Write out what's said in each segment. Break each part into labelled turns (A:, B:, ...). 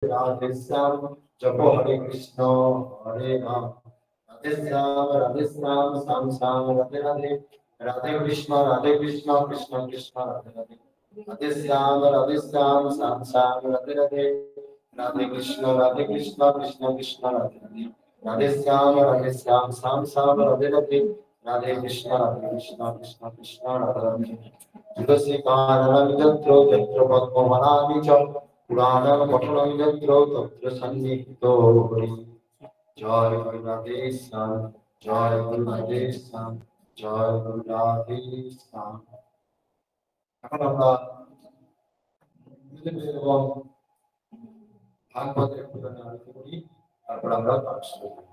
A: Radhe Sam, Japo Hare Krishna, Hare Ram. Radhe Sam, Radhe Sam, Sam Sam, Radhe Radhe. Radhe Krishna, Krishna Krishna, Radhe Radhe. Radhe Sam, Sam Sam, Radhe Radhe. Radhe Krishna, Krishna Krishna, Radhe Radhe. Radhe Sam, Sam Sam, Radhe Radhe. Radhe Krishna, Krishna Krishna, Radhe Radhe. Tulasi Karanam Yatro, Yatro Padmavanani Cham. Puranam Patanam Yatro, Tatra Sannito Hari. Joy Guru Radhe Sam, Joy Guru Radhe Sam, Joy Guru Radhe Sam. এখন আমরা এবং ভাগবতের পুরাণে আলোচনা করি, তারপর আমরা পাঠ শুরু করি।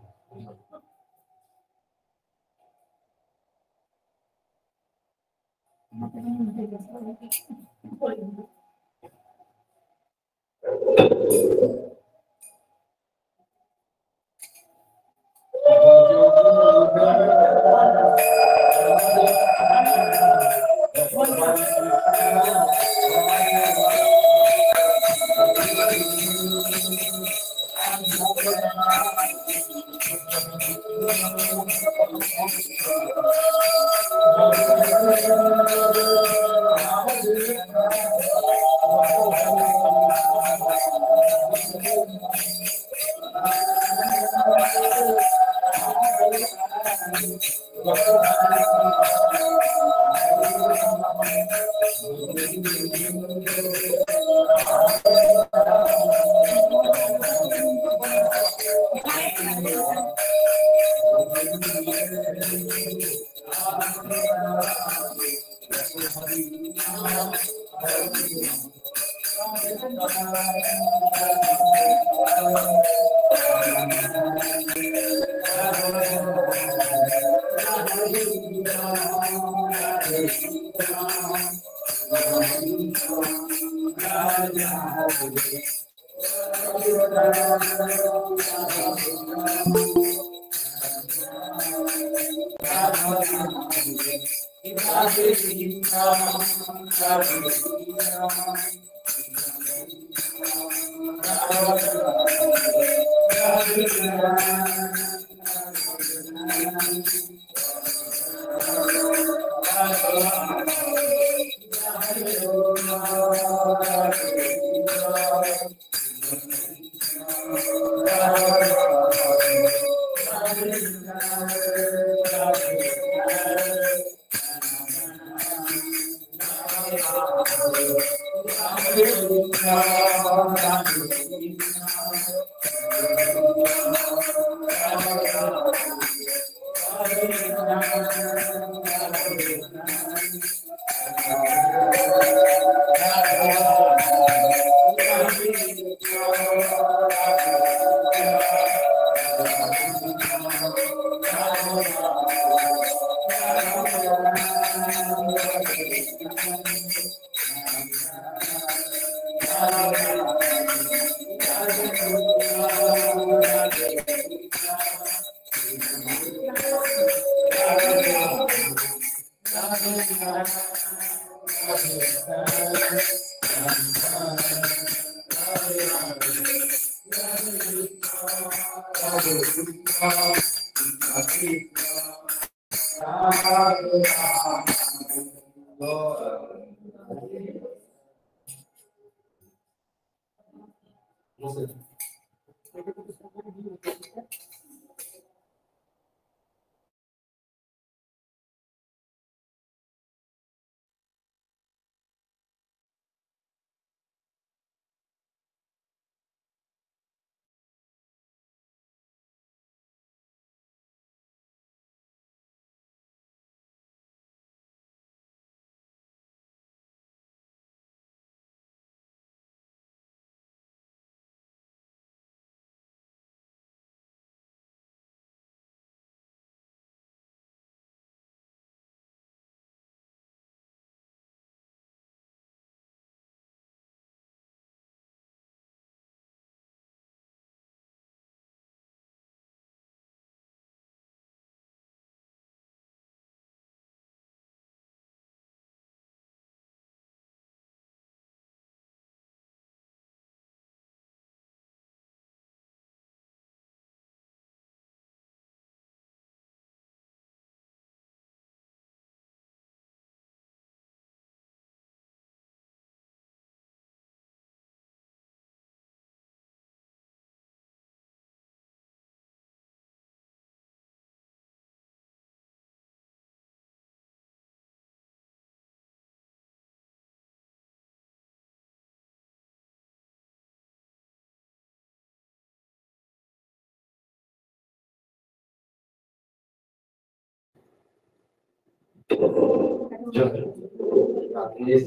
A: রাকেশ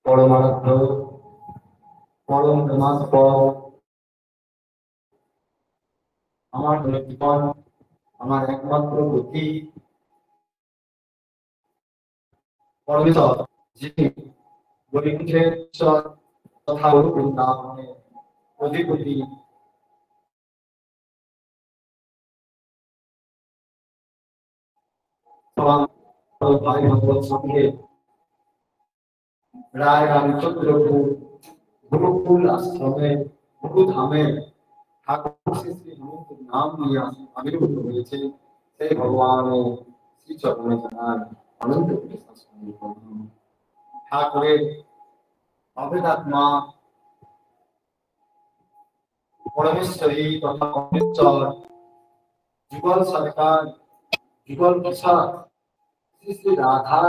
A: পরমার্থ পরম ব্রহ্মাস্পদ আমার জীবন আমার একমাত্র গতি পরমেশ্বর যিনি বৈকুণ্ঠের ঈশ্বর তথা বৃন্দাবনে অধিপতি ভাই ভগবত সঙ্গে রায় রামচন্দ্রপুর গুরুকুল আশ্রমে গুরুধামে ঠাকুর শ্রী শ্রী হনুমন্তের নাম নিয়ে আবির্ভূত হয়েছে সেই ভগবানের শ্রী চরণে জানান অনন্ত ঠাকুরের অভেদাত্মা পরমেশ্বরী তথা পরমেশ্বর যুগল সরকার যুগল প্রসাদ শ্রী শ্রী রাধা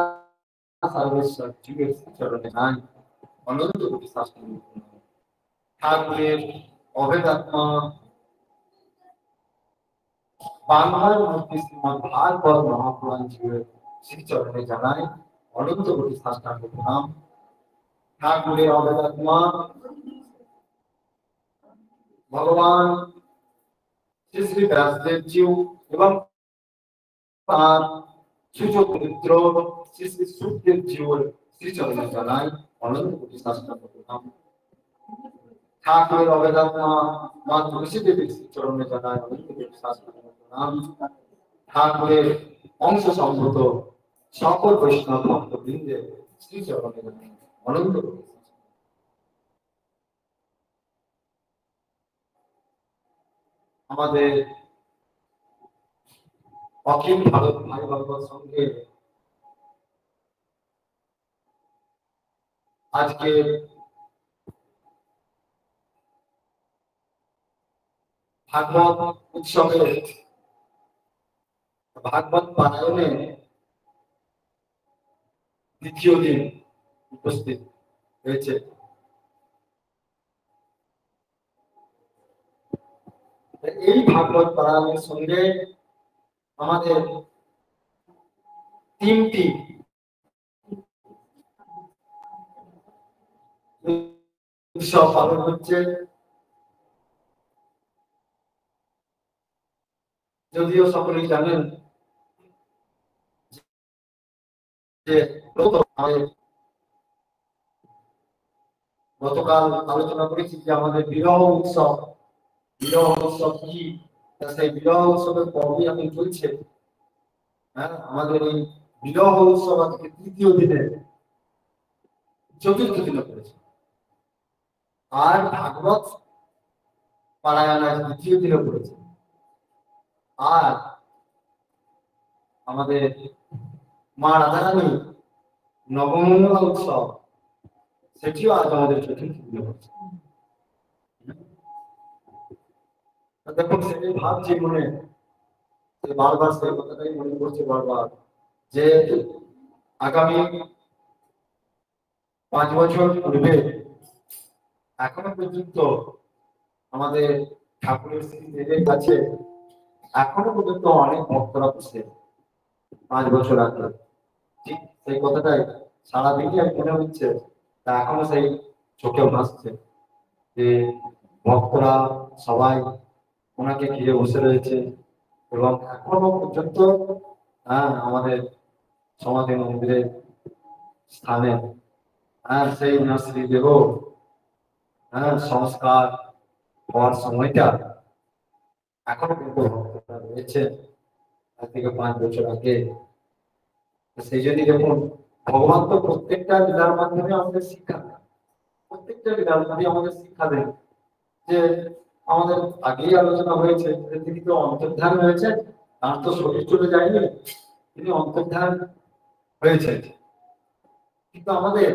A: সর্বেশ্বর যুগের শ্রী চরণে জানান অনন্ত ঠাকুরের অভেদাত্মা বাংলার মধ্যে শ্রীমদ ভাগবত মহাপুরাণ যুগের শ্রী চরণে জানায় অনন্ত কোটি সাষ্টাঙ্গ প্রণাম। ঠাকুরের অভেদাত্মা ভগবান শ্রী শ্রী ব্যাসদেবজি এবং তার সুযোগ মিত্র শ্রী শ্রী সুখদেবজির শ্রী চরণে জানায় অনন্ত কোটি সাষ্টাঙ্গ প্রণাম। ঠাকুরের অভেদাত্মা মা তুলসী দেবীর শ্রী চরণে জানায় অনন্ত কোটি সাষ্টাঙ্গ প্রণাম। ঠাকুরের অংশ সম্ভূত সকল বৈষ্ণব ভক্তবৃন্দের শ্রী চরণে জানায় অনন্ত কোটি। আমাদের অখিল ভারত ভাই ভগবত সঙ্গে আজকে ভাগবত উৎসবে ভাগবত পারায়ণে দ্বিতীয় দিন উপস্থিত হয়েছে। এই ভাগবত পারায়ণের সঙ্গে আমাদের তিনটি উৎসব পালন হচ্ছে। যদিও সকলেই জানেন যে গতকাল আলোচনা করেছি যে আমাদের বিবাহ উৎসব কি, সেই বিবাহ উৎসবের পর্বই এখন চলছে। হ্যাঁ, আমাদের এই বিবাহ উৎসব আজকে তৃতীয় দিনে চতুর্থ দিনে পড়েছে, আর ভাগবত পারায়ণ আজ দ্বিতীয় দিনে পড়েছে। আর আমাদের মা রাধারানী নবমঙ্গলা উৎসব সেটিও আজ আমাদের চতুর্থ দিনে পড়েছে। দেখুন, সেটাই ভাবছি মনে, বারবার সেই কথাটাই মনে করছে বারবার, যে আগামী 5 বছর পূর্বে এখনো পর্যন্ত আমাদের ঠাকুরের স্মৃতির কাছে এখনো পর্যন্ত অনেক ভক্তরা বসে 5 বছর আগে, ঠিক সেই কথাটাই সারাদিনই মনে হচ্ছে, তা এখনো সেই চোখে ভাসছে যে ভক্তরা সবাই ওনাকে ঘিরে বসে রয়েছে এবং এখনো পর্যন্ত আমাদের সমাধি মন্দিরের স্থানে সেই ওনার শ্রীদেহ সংস্কার হওয়ার সময়টা এখনো কিন্তু ভক্তরা রয়েছে আজ থেকে 5 বছর আগে। সেই জন্য দেখুন, ভগবান তো প্রত্যেকটা লীলার মাধ্যমে আমাদের শিক্ষা দেন, প্রত্যেকটা লীলার মাধ্যমে আমাদের শিক্ষা দেন। যে আমাদের আগেই আলোচনা হয়েছে, তিনি তো অন্তর্ধান হয়েছে, তার তো শরীর চলে যায়নি, তিনি অন্তর্ধান হয়েছে। কিন্তু আমাদের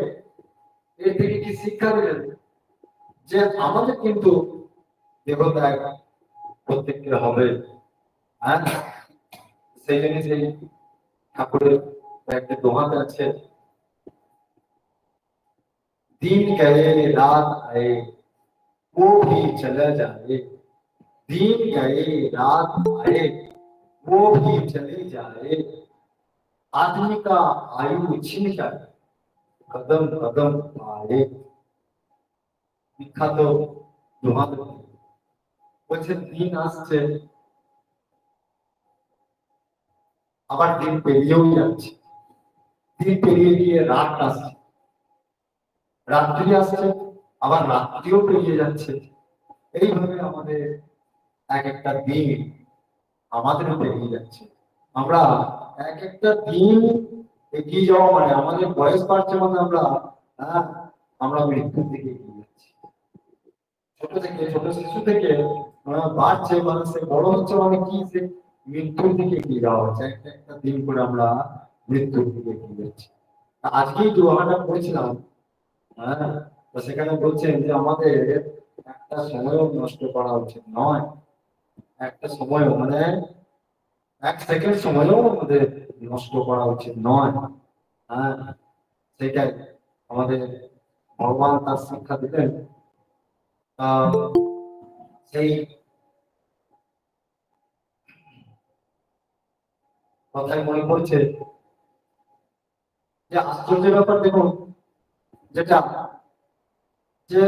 A: এর থেকে কি শিক্ষা দিলেন যে আমাদের কিন্তু দেবত্যাগ প্রত্যেকের হবে। হ্যাঁ, সেই জন্য সেই ঠাকুরের একটা দোহাতে আছে, दिन गए रात आए वो भी चला जाए, दिन गए रात आए वो भी चले जाए, आदमी का आयु छिन जाए कदम कदम आए। বিখ্যাত দোহা বলছে দিন আসছে আবার দিন পেরিয়েও যাচ্ছে, দিন পেরিয়ে গিয়ে রাত আসছে, রাত্রি আসছে আবার রাত্রিও পেরিয়ে যাচ্ছে। এইভাবে আমাদের এক একটা দিন আমাদেরও পেরিয়ে যাচ্ছে। আমরা এক একটা দিন এগিয়ে যাওয়া মানে আমাদের বয়স বাড়ছে মানে আমরা মৃত্যুর দিকে এগিয়ে যাচ্ছি। ছোট শিশু থেকে বাড়ছে মানে সে বড় হচ্ছে মানে কি, সে মৃত্যুর দিকে এগিয়ে যাওয়া হচ্ছে। একটা একটা দিন করে আমরা মৃত্যুর দিকে এগিয়ে যাচ্ছি। আজকেই দোহাটা পড়েছিলাম, হ্যাঁ, তো সেখানে বলছেন যে আমাদের একটা সময়ও নষ্ট করা উচিত নয়, একটা সময় মানে এক সেকেন্ড সময়ও আমাদের নষ্ট করা উচিত নয়। হ্যাঁ, সেটাই আমাদের ভগবান তার শিক্ষা দিলেন। সেই কথাই মনে পড়ছে যে আশ্চর্যের ব্যাপার দেখুন, যেটা যে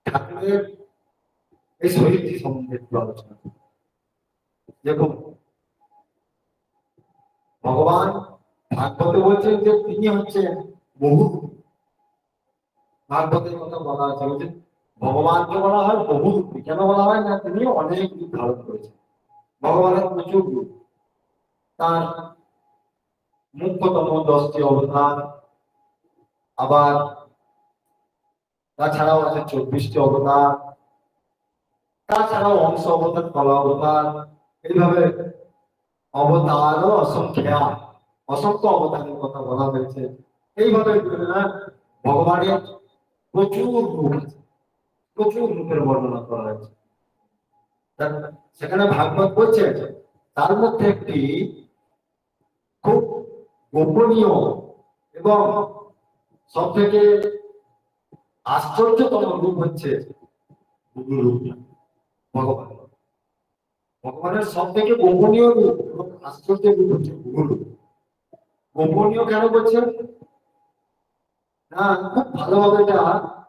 A: ঠাকুরের এই শরীরটি সম্বন্ধে একটু আলোচনা দেখুন। ভগবান ভাগবতে বলছেন যে তিনি হচ্ছেন বহু, ভাগবতের কথা বলা আছে, বলছে ভগবানকে বলা হয় বহু রূপী। কেন বলা হয় না, তিনি অনেক রূপ ধারণ করেছেন। ভগবানের প্রচুর রূপ, তার মুখ্যতম 10টি অবতার, আবার তাছাড়াও আছে 24টি অবতার, তাছাড়াও অংশ অবতার, কলা অবতার, এইভাবে অবতারও অসংখ্য, অসংখ্য অবতারের কথা বলা হয়েছে। এইভাবে ভগবানের প্রচুর রূপ আছে, প্রচুর রূপের বর্ণনা করা হয়েছে। সেখানে ভাগবত বলছে তার মধ্যে একটি খুব গোপনীয় এবং সব থেকে আশ্চর্যতম রূপ হচ্ছে রূপ ভগবান। ভগবানের সব থেকে গোপনীয় রূপ এবং আশ্চর্য রূপ হচ্ছে রূপ। গোপনীয় কেন বলছেন না, খুব ভালোভাবে এটা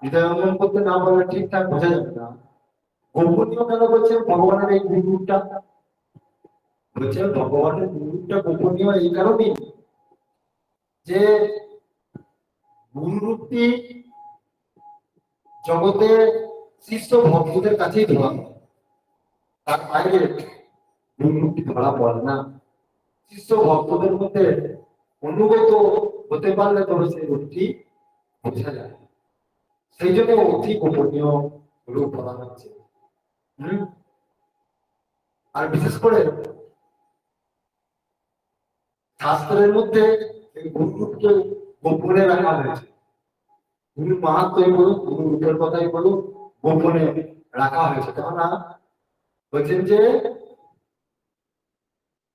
A: হৃদয়ঙ্গম করতে না পারলে ঠিকঠাক বোঝা যাবে না। গোপনীয় কেন বলছেন ভগবানের এই রূপটা? বলছেন ভগবানের রূপটা গোপনীয় এই কারণেই যে গুরুরূপটি জগতে শিষ্য ভক্তদের কাছেই ধরা হয়, তার বাইরে গুরুরূপটি ধরা পড়ে না। শিষ্য ভক্তদের মধ্যে অনুগত হতে পারলে তবে সেই রূপটি বোঝা যায়। সেই জন্য অতি গোপনীয় রূপ বলা হচ্ছে। আর বিশেষ করে শাস্ত্রের মধ্যে এই গুরুরূপকে গোপনে রাখা হয়েছে। গুরুর মাহাত্ম্যই বলুন, গুরু রূপের কথাই বলুন, গোপনে রাখা হয়েছে। কেননা বলছেন যে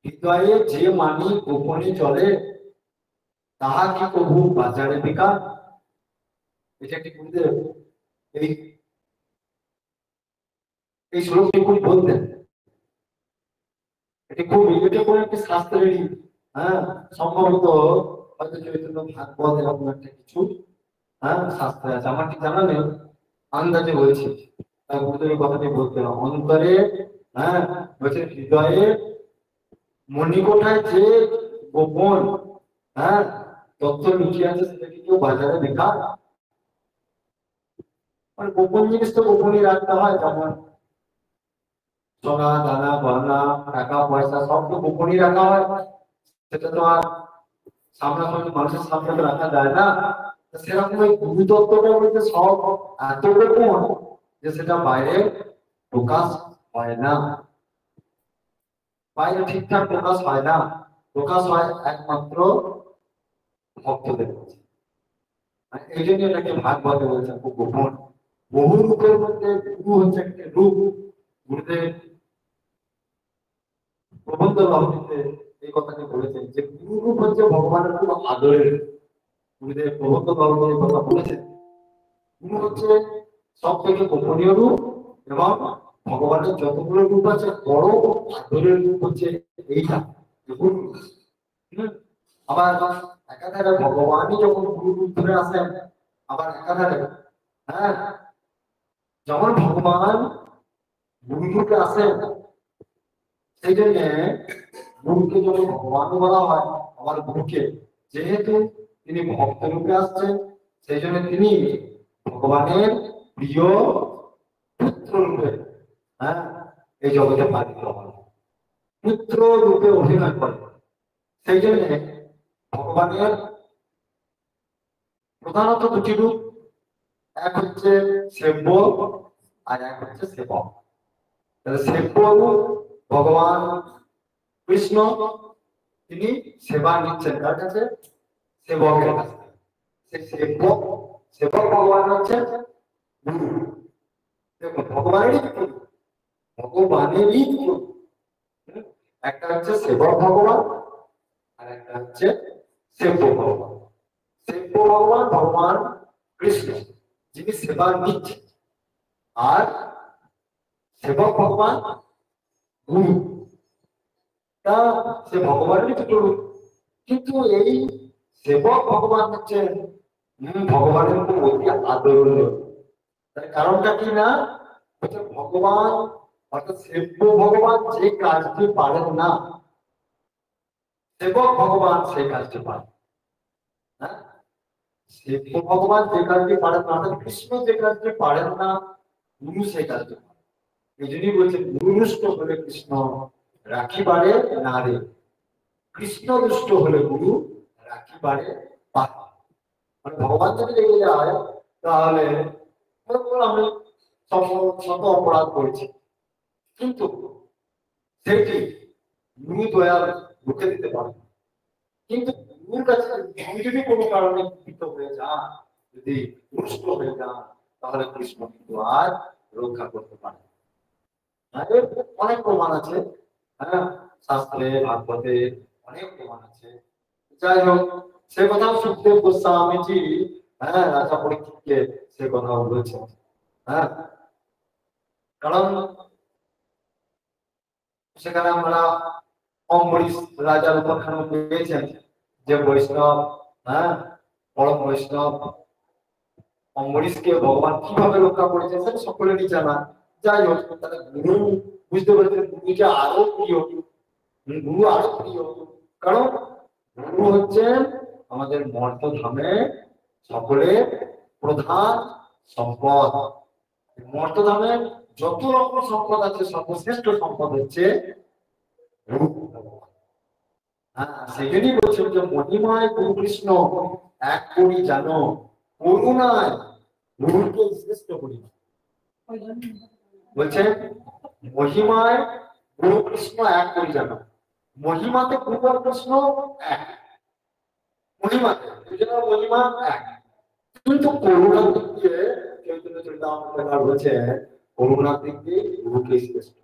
A: হৃদয়ে যে মানি গোপনে চলে তাহা কি প্রভু বাজারে বিকা। এটা একটি গুরুদেব এই শ্লোকটি খুব বলতেন। এটি খুব রিলেটেড করে একটি শাস্ত্রেরই, সম্ভবত হয়তো চৈতন্য ভাগবত এরকম একটা কিছু শাস্ত্রে আছে, আমার ঠিক জানা নেই, আন্দাজে বলছি। তার গুরুদেবের কথাটি বলতে হবে অন্তরে, বলছে হৃদয়ে মণিকোঠায় যে গোপন তথ্য লুকিয়ে আছে সেটা কি কেউ বাজারে দেখা। মানে গোপন জিনিস তো গোপনই রাখতে হয়, যেমন সোনা দানা গহনা টাকা পয়সা সব তো গোপনই রাখা হয়, সেটা তো আর সামনাসামনি মানুষের সামনে তো রাখা যায় না। সেরকম ওই গুরু তত্ত্বটা বলতে সব এত গোপন যে সেটা বাইরে প্রকাশ হয় না। বাইরে ঠিকঠাক প্রকাশ হয় না, প্রকাশ হয় একমাত্র ভক্তদের কাছে। এই জন্য এটাকে ভাগবতে বলছেন খুব গোপন। বহু রূপের মধ্যে গুরু হচ্ছে একটা রূপ। গুরুদেব প্রবন্ধ রহস্যে এই কথাটি বলেছেন যে গুরু রূপ হচ্ছে ভগবানের খুব আদরের। গুরুদেব প্রবন্ধ রহস্যে এই কথা বলেছেন। গুরু হচ্ছে সব থেকে গোপনীয় রূপ, এবং ভগবানের যতগুলো রূপ আছে বড় আদরের রূপ হচ্ছে এইটা গুরু। আবার একাধারে ভগবানই যখন গুরু রূপ ধরে আসেন, আবার একাধারে হ্যাঁ যখন ভগবান গুরু রূপে আসেন, সেই জন্য গুরুকে যখন ভগবান বলা হয়, আমার গুরুকে যেহেতু তিনি ভক্ত রূপে আসছেন, সেই জন্য তিনি ভগবানের প্রিয় পুত্র রূপে হ্যাঁ এই জগতে পালিত হন, পুত্র রূপে অভিনয় করেন। সেই জন্য ভগবানের প্রধানত দুটি রূপ, এক হচ্ছে সেব্য আর এক হচ্ছে সেবক। সেব্য রূপ ভগবান কৃষ্ণ, তিনি সেবা নিচ্ছেন কার কাছে? সেবকের কাছে। সেবক সেবক ভগবান হচ্ছে গুরু। দেখুন ভগবানেরই ভগবানেরই একটা হচ্ছে সেবক ভগবান আর একটা হচ্ছে সেব্য ভগবান। সেব্য ভগবান ভগবান কৃষ্ণ, যিনি সেবা নিচ্ছেন, আর সেবক ভগবান গুরু, তা সে ভগবানেরই দুটো রূপ। কিন্তু এই সেবক ভগবান হচ্ছেন ভগবানের খুব অতি আদরণীয়। তার কারণটা কি না, হচ্ছে ভগবান অর্থাৎ সেব্য ভগবান যে কাজটি পারেন না, সেবক ভগবান সেই কাজটি পারেন। হ্যাঁ, সেব্য ভগবান যে কাজটি পারেন না, অর্থাৎ কৃষ্ণ যে কাজটি পারেন না, গুরু সেই কাজটি পারেন। এই জন্যই বলছেন গুরু রুষ্ট হলে কৃষ্ণ রাখিবারে না রে, কৃষ্ণ রুষ্ট হলে গুরু রাখিবারে পারে। মানে ভগবান যদি রেগে যায়, তাহলে আমি শত অপরাধ করেছি, কিন্তু সেটি গুরু দয়াল রুখে দিতে পারে। কিন্তু গুরুর কাছে গুরু যদি কোনো কারণে কৃত হয়ে যান, যদি রুষ্ট হয়ে যান, তাহলে কৃষ্ণ কিন্তু আর রক্ষা করতে পারে। অনেক প্রমাণ আছে, হ্যাঁ শাস্ত্রে ভাগবতে অনেক প্রমাণ আছে। যাই হোক, সে কথাও সুখদেব গোস্বামীজি হ্যাঁ রাজা পরীক্ষিতকে সে কথাও বলেছেন। হ্যাঁ, কারণ সেখানে আমরা অম্বরীশ রাজার উপাখ্যান পেয়েছেন যে বৈষ্ণব, হ্যাঁ পরম বৈষ্ণব অম্বরীশকে ভগবান কিভাবে রক্ষা করেছেন সেটা সকলেরই জানা। যাই হোক, তাহলে গুরু বুঝতে পেরেছেন গুরুকে আরো প্রিয়, গুরু আরো প্রিয়, কারণ গুরু হচ্ছেন আমাদের মর্তধামে সকলের প্রধান সম্পদ। মর্তধামের যত রকম সম্পদ আছে, সর্বশ্রেষ্ঠ সম্পদ হচ্ছে গুরু। হ্যাঁ, সেজন্যই বলছেন যে মহিমায় গুরু কৃষ্ণ এক করি জানো, করুণায় গুরুকে শ্রেষ্ঠ করি। বলছেন মহিমায় গুরু কৃষ্ণ এক করি জানো, মহিমাতে গুরু আর কৃষ্ণ এক, মহিমাতে মহিমা এক, কিন্তু করুণার দিক দিয়ে চৈতন্য চরিতামৃত বলছে করুণার দিক দিয়ে গুরুকে শ্রেষ্ঠ।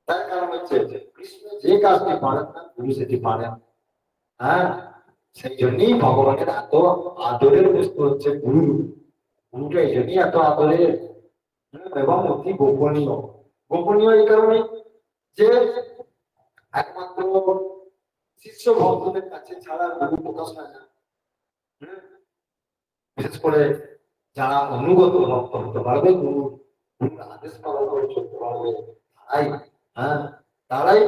A: তার কারণ হচ্ছে কৃষ্ণ যে কাজটি পারেন না, গুরু সেটি পারেন। হ্যাঁ, সেই জন্যই ভগবানের এত আদরের বস্তু হচ্ছে গুরু। গুরুটা এই জন্যই এত আদরের এবং অতি গোপনীয়। গোপনীয় এই কারণে যে একমাত্র শিষ্য ভক্তদের কাছে ছাড়া গুরু প্রকাশ হয় না। বিশেষ করে যারা অনুগত ভক্ত হতে পারবে, গুরুর আদেশ পালন করে চলতে পারবে, তারাই হ্যাঁ তারাই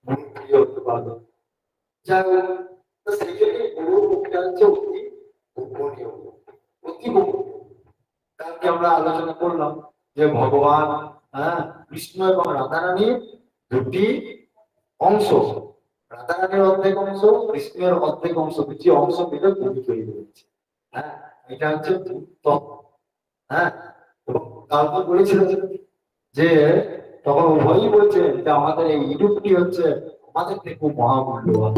A: গুরু প্রিয় হতে পারবে। যাই হোক, সেই জন্য গুরু মুখটা হচ্ছে অতি গোপনীয়, অতি গোপনীয়। কালকে আমরা আলোচনা করলাম যে ভগবান হ্যাঁ কৃষ্ণ এবং রাধারানীর দুটি অংশ, রাধারানীর অর্ধেক অংশ, কৃষ্ণের অর্ধেক অংশ, দুটি অংশ মিলে গুরু তৈরি হয়েছে। হ্যাঁ, এটা হচ্ছে তত্ত্ব। হ্যাঁ, কালকে বলেছিলেন যে তখন উভয়ই বলছে যে আমাদের এই ইউটিউবটি হচ্ছে আমাদের থেকেও মহামূল্যবান।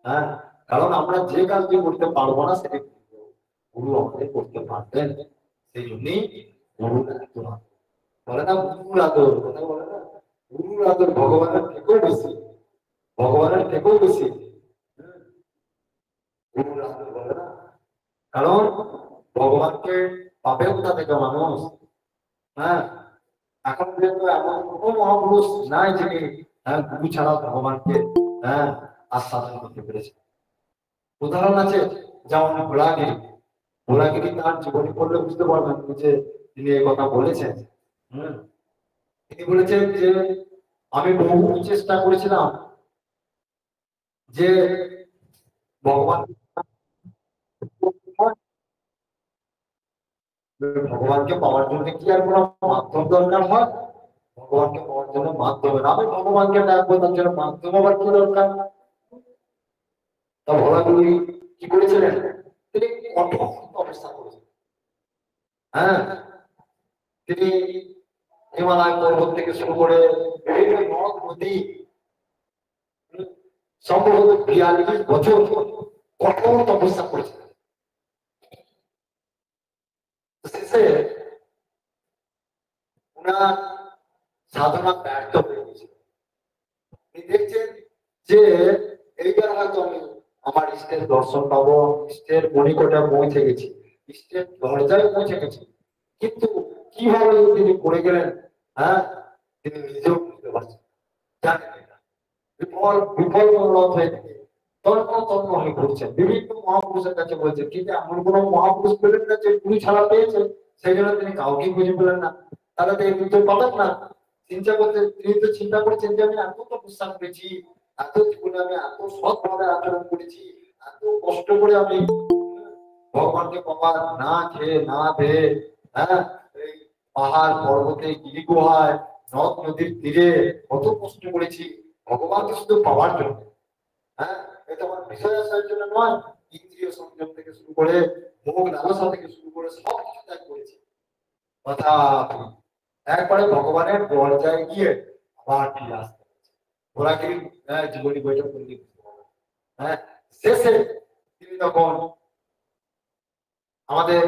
A: হ্যাঁ, কারণ আমরা যে কাজটি করতে পারবো না সেটা গুরু আমাদের করতে পারবেন। সেই জন্যই গুরু দায়িত্ব বলে না, গুরুর আদর কথা বলে না, গুরুর আদর ভগবানের থেকেও বেশি, ভগবানের থেকেও বেশি গুরুর আদর বলে না। কারণ ভগবানকে পাবে কোথা থেকে মানুষ? হ্যাঁ, এখন পর্যন্ত এমন কোনো মহাপুরুষ নাই যিনি গুরু ছাড়া ভগবানকে আস্বাদন করতে পেরেছে। উদাহরণ আছে যেমন ভোলাগিরি। ভোলাগিরি তার জীবনী পড়লে বুঝতে পারবেন যে তিনি এই কথা বলেছেন। তিনি বলেছেন যে আমি বহু চেষ্টা করেছিলাম যে ভগবান ভগবানকে পাওয়ার জন্য কি আর কোনো মাধ্যম দরকার হয়? ভগবানকে পাওয়ার জন্য মাধ্যম না, আমি ভগবানকে ডাকবো তার জন্য মাধ্যম আবার কি দরকার? তা ভোলাগুলি কি করেছিলেন? তিনি কঠোর তপস্যা করেছেন। হ্যাঁ, তিনি হিমালয় পর্বত থেকে শুরু করে বিভিন্ন নদ নদী সম্ভবত 42 বছর কঠোর তপস্যা করেছিলেন। শেষে ওনার সাধনা ব্যর্থ হয়ে গেছিল। তিনি দেখছেন যে এইবার হয়তো আমি আমার ইষ্টের দর্শন পাবো, ইষ্টের মণিকোটে পৌঁছে গেছি, ইষ্টের দরজায় পৌঁছে গেছি, কিন্তু কিভাবে তিনি পড়ে গেলেন তিনি নিজেও বুঝতে পারছেন, জানেন না। বিফল বিফল মনোরথ হয়ে থেকে তন্ন তন্ন হয়ে ঘুরছেন, বিভিন্ন মহাপুরুষের কাছে বলছেন, কিন্তু এমন কোন মহাপুরুষ পেলেন না যে গুরু ছাড়া পেয়েছে, সেই জন্য তিনি কাউকে খুঁজে পেলেন না। তাহলে তো এই উত্তর পাবেন না। চিন্তা করতে তিনি তো চিন্তা করেছেন যে আমি এত তপস্যা করেছি, এত জীবনে আমি এত সৎভাবে আচরণ করেছি, এত কষ্ট করে আমি ভগবানকে পাওয়ার না খেয়ে না পেয়ে এই পাহাড় পর্বতে গিরি গুহায় নদ নদীর তীরে কত কষ্ট করেছি ভগবানকে শুধু পাওয়ার জন্য। এটা আমার বিষয় আসার জন্য নয়, ইন্দ্রিয় সংযম থেকে শুরু করে ভোগ লালসা থেকে শুরু করে সবকিছু ত্যাগ করেছি। কথা একবারে ভগবানের দরজায় গিয়ে আবার ফিরে আসতে হচ্ছে। ভোলাগিরি জীবনী বইটা পড়লে শেষে তিনি তখন আমাদের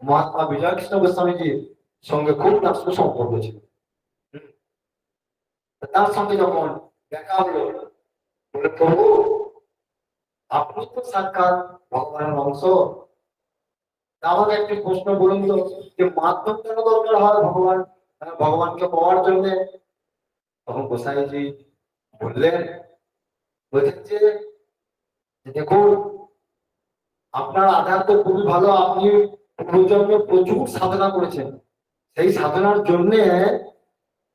A: মহাত্মা বিজয় কৃষ্ণ গোস্বামীজির সঙ্গে খুব তার সুসম্পর্ক ছিল। তার সঙ্গে যখন দেখা হলো, বলে প্রভু আপনি তো সাক্ষাৎ ভগবানের অংশ, আমাকে একটি প্রশ্ন বলুন তো, যে মাধ্যম কেন দরকার হয় ভগবানকে পাওয়ার জন্য? তখন গোসাইজি বললেন, বলছেন যে দেখুন আপনার আধার তো খুবই ভালো, আপনি পূর্বজন্মে প্রচুর সাধনা করেছেন, সেই সাধনার জন্য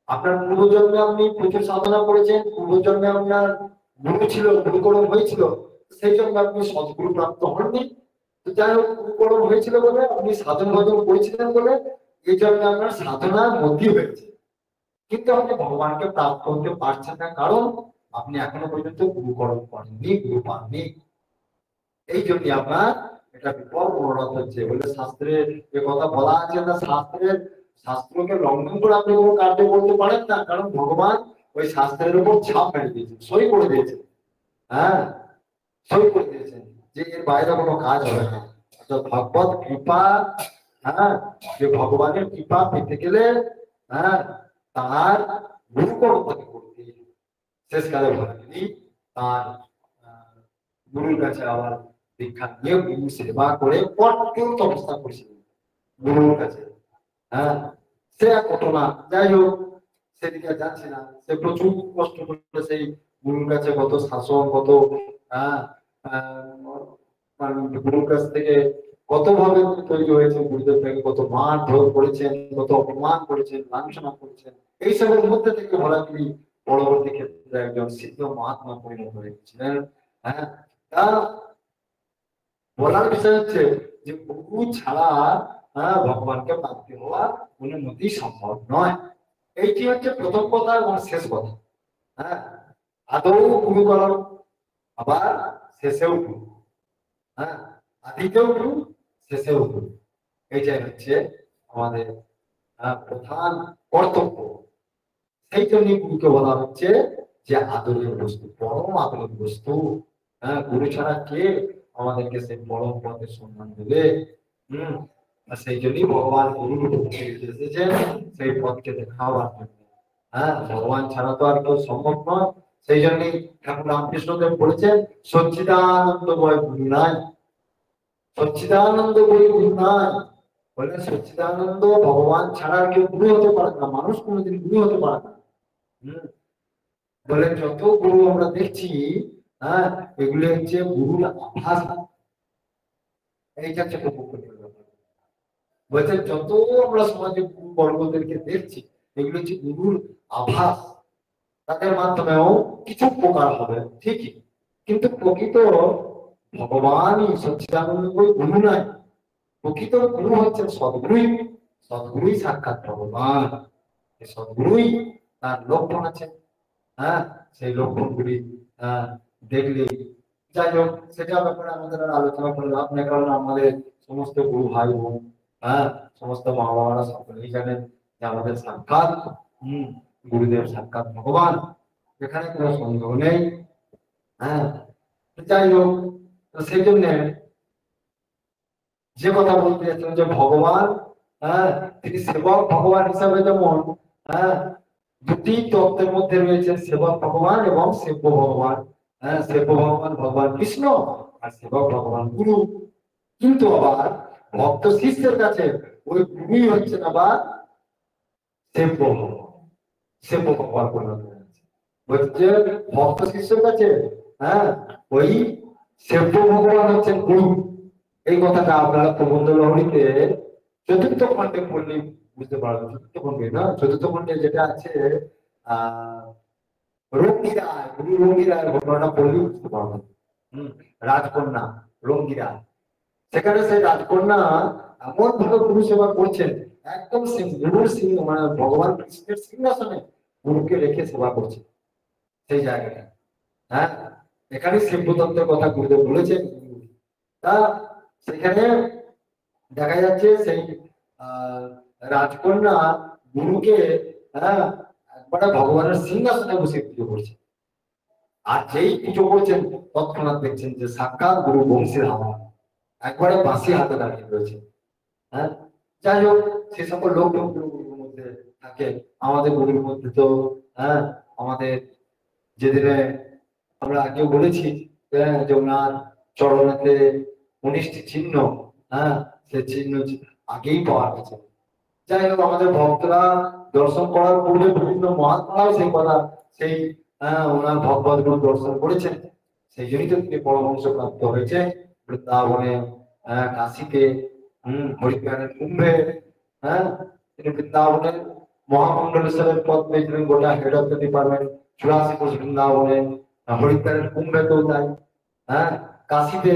A: আপনার পূর্বজন্মে আপনি প্রচুর সাধনা করেছেন, পূর্বজন্মে আপনার গুরু ছিল, গুরুকরণ হয়েছিল, সেই জন্য আপনি সদ্গুরু প্রাপ্ত হননি। যাই হোক, গুরুকরণ হয়েছিল বলে আপনি সাধন ভজন করেছিলেন বলে এই জন্য আপনার সাধনার মধ্যে হয়েছে, কিন্তু আপনি ভগবানকে প্রাপ্ত করতে পারছেন না, কারণ আপনি এখনো পর্যন্ত গুরুকরণ করেননি, গুরু পাননি। এই জন্য আপনার এটা বিপদ মনোরথ হচ্ছে বলে শাস্ত্রের যে কথা বলা আছে, না শাস্ত্রকে লঙ্ঘন করে আপনি কোনো কার্য করতে পারেন না, কারণ ভগবান ওই শাস্ত্রের উপর ছাপ মেরে দিয়েছেন, সই করে দিয়েছেন। সই করে দিয়েছেন যে এর বাইরে কোনো কাজ হবে না। ভগবত কৃপা, যে ভগবানের কৃপা পেতে গেলে তার গুরুকরণ তাকে করতে, শেষকালে ভগবানী তার গুরুর কাছে আবার দীক্ষা নিয়ে গুরু সেবা করে কঠোর তপস্যা করেছিলেন গুরুর কাছে। সে এক ঘটনা, যাই হোক সেদিকে যাচ্ছে না। সে প্রচুর কষ্ট করে সেই গুরুর কাছে কত শাসন, কত গুরুর কাছ থেকে কত ভাবে তৈরি হয়েছে, গুরুদেব থেকে কত মার ধর করেছেন, কত অপমান করেছেন, লাঞ্ছনা করেছেন। এইসবের মধ্যে থেকে ভোলাগিরি পরবর্তী ক্ষেত্রে একজন সিদ্ধ মহাত্মা পরিণত হয়েছিলেন। বলার বিষয় হচ্ছে যে গুরু ছাড়া ভগবানকে প্রাপ্তি হওয়া কোনো মতেই সম্ভব নয়। এইটি হচ্ছে প্রথম কথা এবং শেষ কথা। আদৌ গুরু করণ, আবার শেষেও গুরু, আদিতেও গুরু, শেষেও গুরু। এইটাই হচ্ছে আমাদের প্রধান কর্তব্য। সেই জন্য গুরুকে বলা হচ্ছে যে আদরের বস্তু, পরম আদরের বস্তু। হ্যাঁ, গুরু ছাড়া কে আমাদেরকে সেই পরম পথের সন্ধান দেবে? হম। আর সেই জন্যই ভগবান গুরু রূপে এসেছেন সেই পথকে দেখাবার জন্য। হ্যাঁ, ভগবান ছাড়া তো আর কেউ সম্ভব নয়। সেই জন্যই ঠাকুর রামকৃষ্ণদেব বলেছেন, সচ্চিদানন্দ বয় গুরু নাই, সচ্চিদানন্দ বই গুরু নাই। বলে সচ্চিদানন্দ ভগবান ছাড়া আর কেউ গুরু হতে পারে না, মানুষ কোনোদিন গুরু হতে পারে না। হম। বলে যত গুরু আমরা দেখছি, হ্যাঁ, এগুলো হচ্ছে গুরুর আভাস। এইটা হচ্ছে খুব গুরুত্বপূর্ণ ব্যাপার। বলছে যত আমরা সমাজে গুরু বর্গদেরকে দেখছি, এগুলো হচ্ছে গুরুর আভাস। তাদের মাধ্যমেও কিছু উপকার হবে ঠিকই, কিন্তু প্রকৃত ভগবানই সচ্চিদানন্দ গুরু নাই। প্রকৃত গুরু হচ্ছেন সদ্গুরুই। সদ্গুরুই সাক্ষাৎ ভগবান। সদ্গুরুই তার লক্ষণ আছে। হ্যাঁ, সেই লক্ষণগুলি দেখলে, যাই হোক সেটা ব্যাপারে আমাদের আর আলোচনা করে লাভ নেই, কারণ আমাদের সমস্ত গুরু ভাই বোন, হ্যাঁ, সমস্ত মা বাবারা সকলেই জানেন যে আমাদের সাক্ষাৎ গুরুদেব সাক্ষাৎ ভগবান, এখানে কোনো সন্দেহ নেই। হ্যাঁ, যাই হোক, তো সেই জন্য যে কথা বলতে চাচ্ছেন যে ভগবান, হ্যাঁ, তিনি সেবক ভগবান হিসাবে যেমন, হ্যাঁ, দুটি তত্ত্বের মধ্যে রয়েছে সেবক ভগবান এবং সেব্য ভগবান। হ্যাঁ, সেব্য ভগবান ভগবান কৃষ্ণ, আর সেবক ভগবান গুরু। কিন্তু আবার ভক্ত শিষ্যের কাছে ওই গুরুই হচ্ছেন আবার সেব্য ভগবান। সেব্য ভগবান পরিণত হয়েছে। বলছে ভক্ত শিষ্যের কাছে, হ্যাঁ, ওই সেব্য ভগবান হচ্ছেন গুরু। এই কথাটা আপনারা প্রবন্ধ লহরীতে চতুর্থ খণ্ডে পড়লে বুঝতে পারবেন। চতুর্থ খণ্ডে না, চতুর্থ খণ্ডে যেটা আছে আহ রঙ্গি রায়, গুরু রঙ্গি রায়ের ঘটনাটা পড়লেই বুঝতে পারবেন। রাজকন্যা রঙ্গি রায়, সেখানে সেই রাজকন্যা এমন ভাবে গুরু সেবা করছেন, একদম গুরুর সিংহ, মানে ভগবান কৃষ্ণের সিংহাসনে গুরুকে রেখে সেবা করছে সেই জায়গাটা। হ্যাঁ, এখানে শিল্পতন্ত্রের কথা গুরুদেব বলেছেন। তা সেখানে দেখা যাচ্ছে সেই রাজকন্যা গুরুকে, হ্যাঁ, একবারে ভগবানের সিংহাসনে বসে পুজো করছে। আর যেই পুজো করছেন তৎক্ষণাৎ দেখছেন যে সাক্ষাৎ গুরু বংশীর হাওয়া একবারে বাঁশি হাতে দাঁড়িয়ে রয়েছে। হ্যাঁ, যাই হোক, সে সকল লোক গুরুর মধ্যে থাকে। আমাদের গুরুর মধ্যে তো, হ্যাঁ, আমাদের যেদিনে আমরা আগেও বলেছি যে ওনার চরণেতে 19টি চিহ্ন, হ্যাঁ, সে চিহ্ন আগেই পাওয়া গেছে। যাই হোক, আমাদের ভক্তরা দর্শন করার পূর্বে বিভিন্ন মহাত্মারাও সেই কথা, সেই ওনার ভগবত গুরু দর্শন করেছেন। সেই জন্যই তো তিনি পরমহংস প্রাপ্ত হয়েছে বৃন্দাবনে, কাশীতে, হরিদ্বারের কুম্ভে। হ্যাঁ, তিনি বৃন্দাবনের মহামন্ডলেশ্বরের পদ পেয়েছিলেন, গোটা হেড অফ দ্য ডিপার্টমেন্ট 84 কোষ বৃন্দাবনে। হরিদ্বারের কুম্ভেতেও তাই। হ্যাঁ, কাশীতে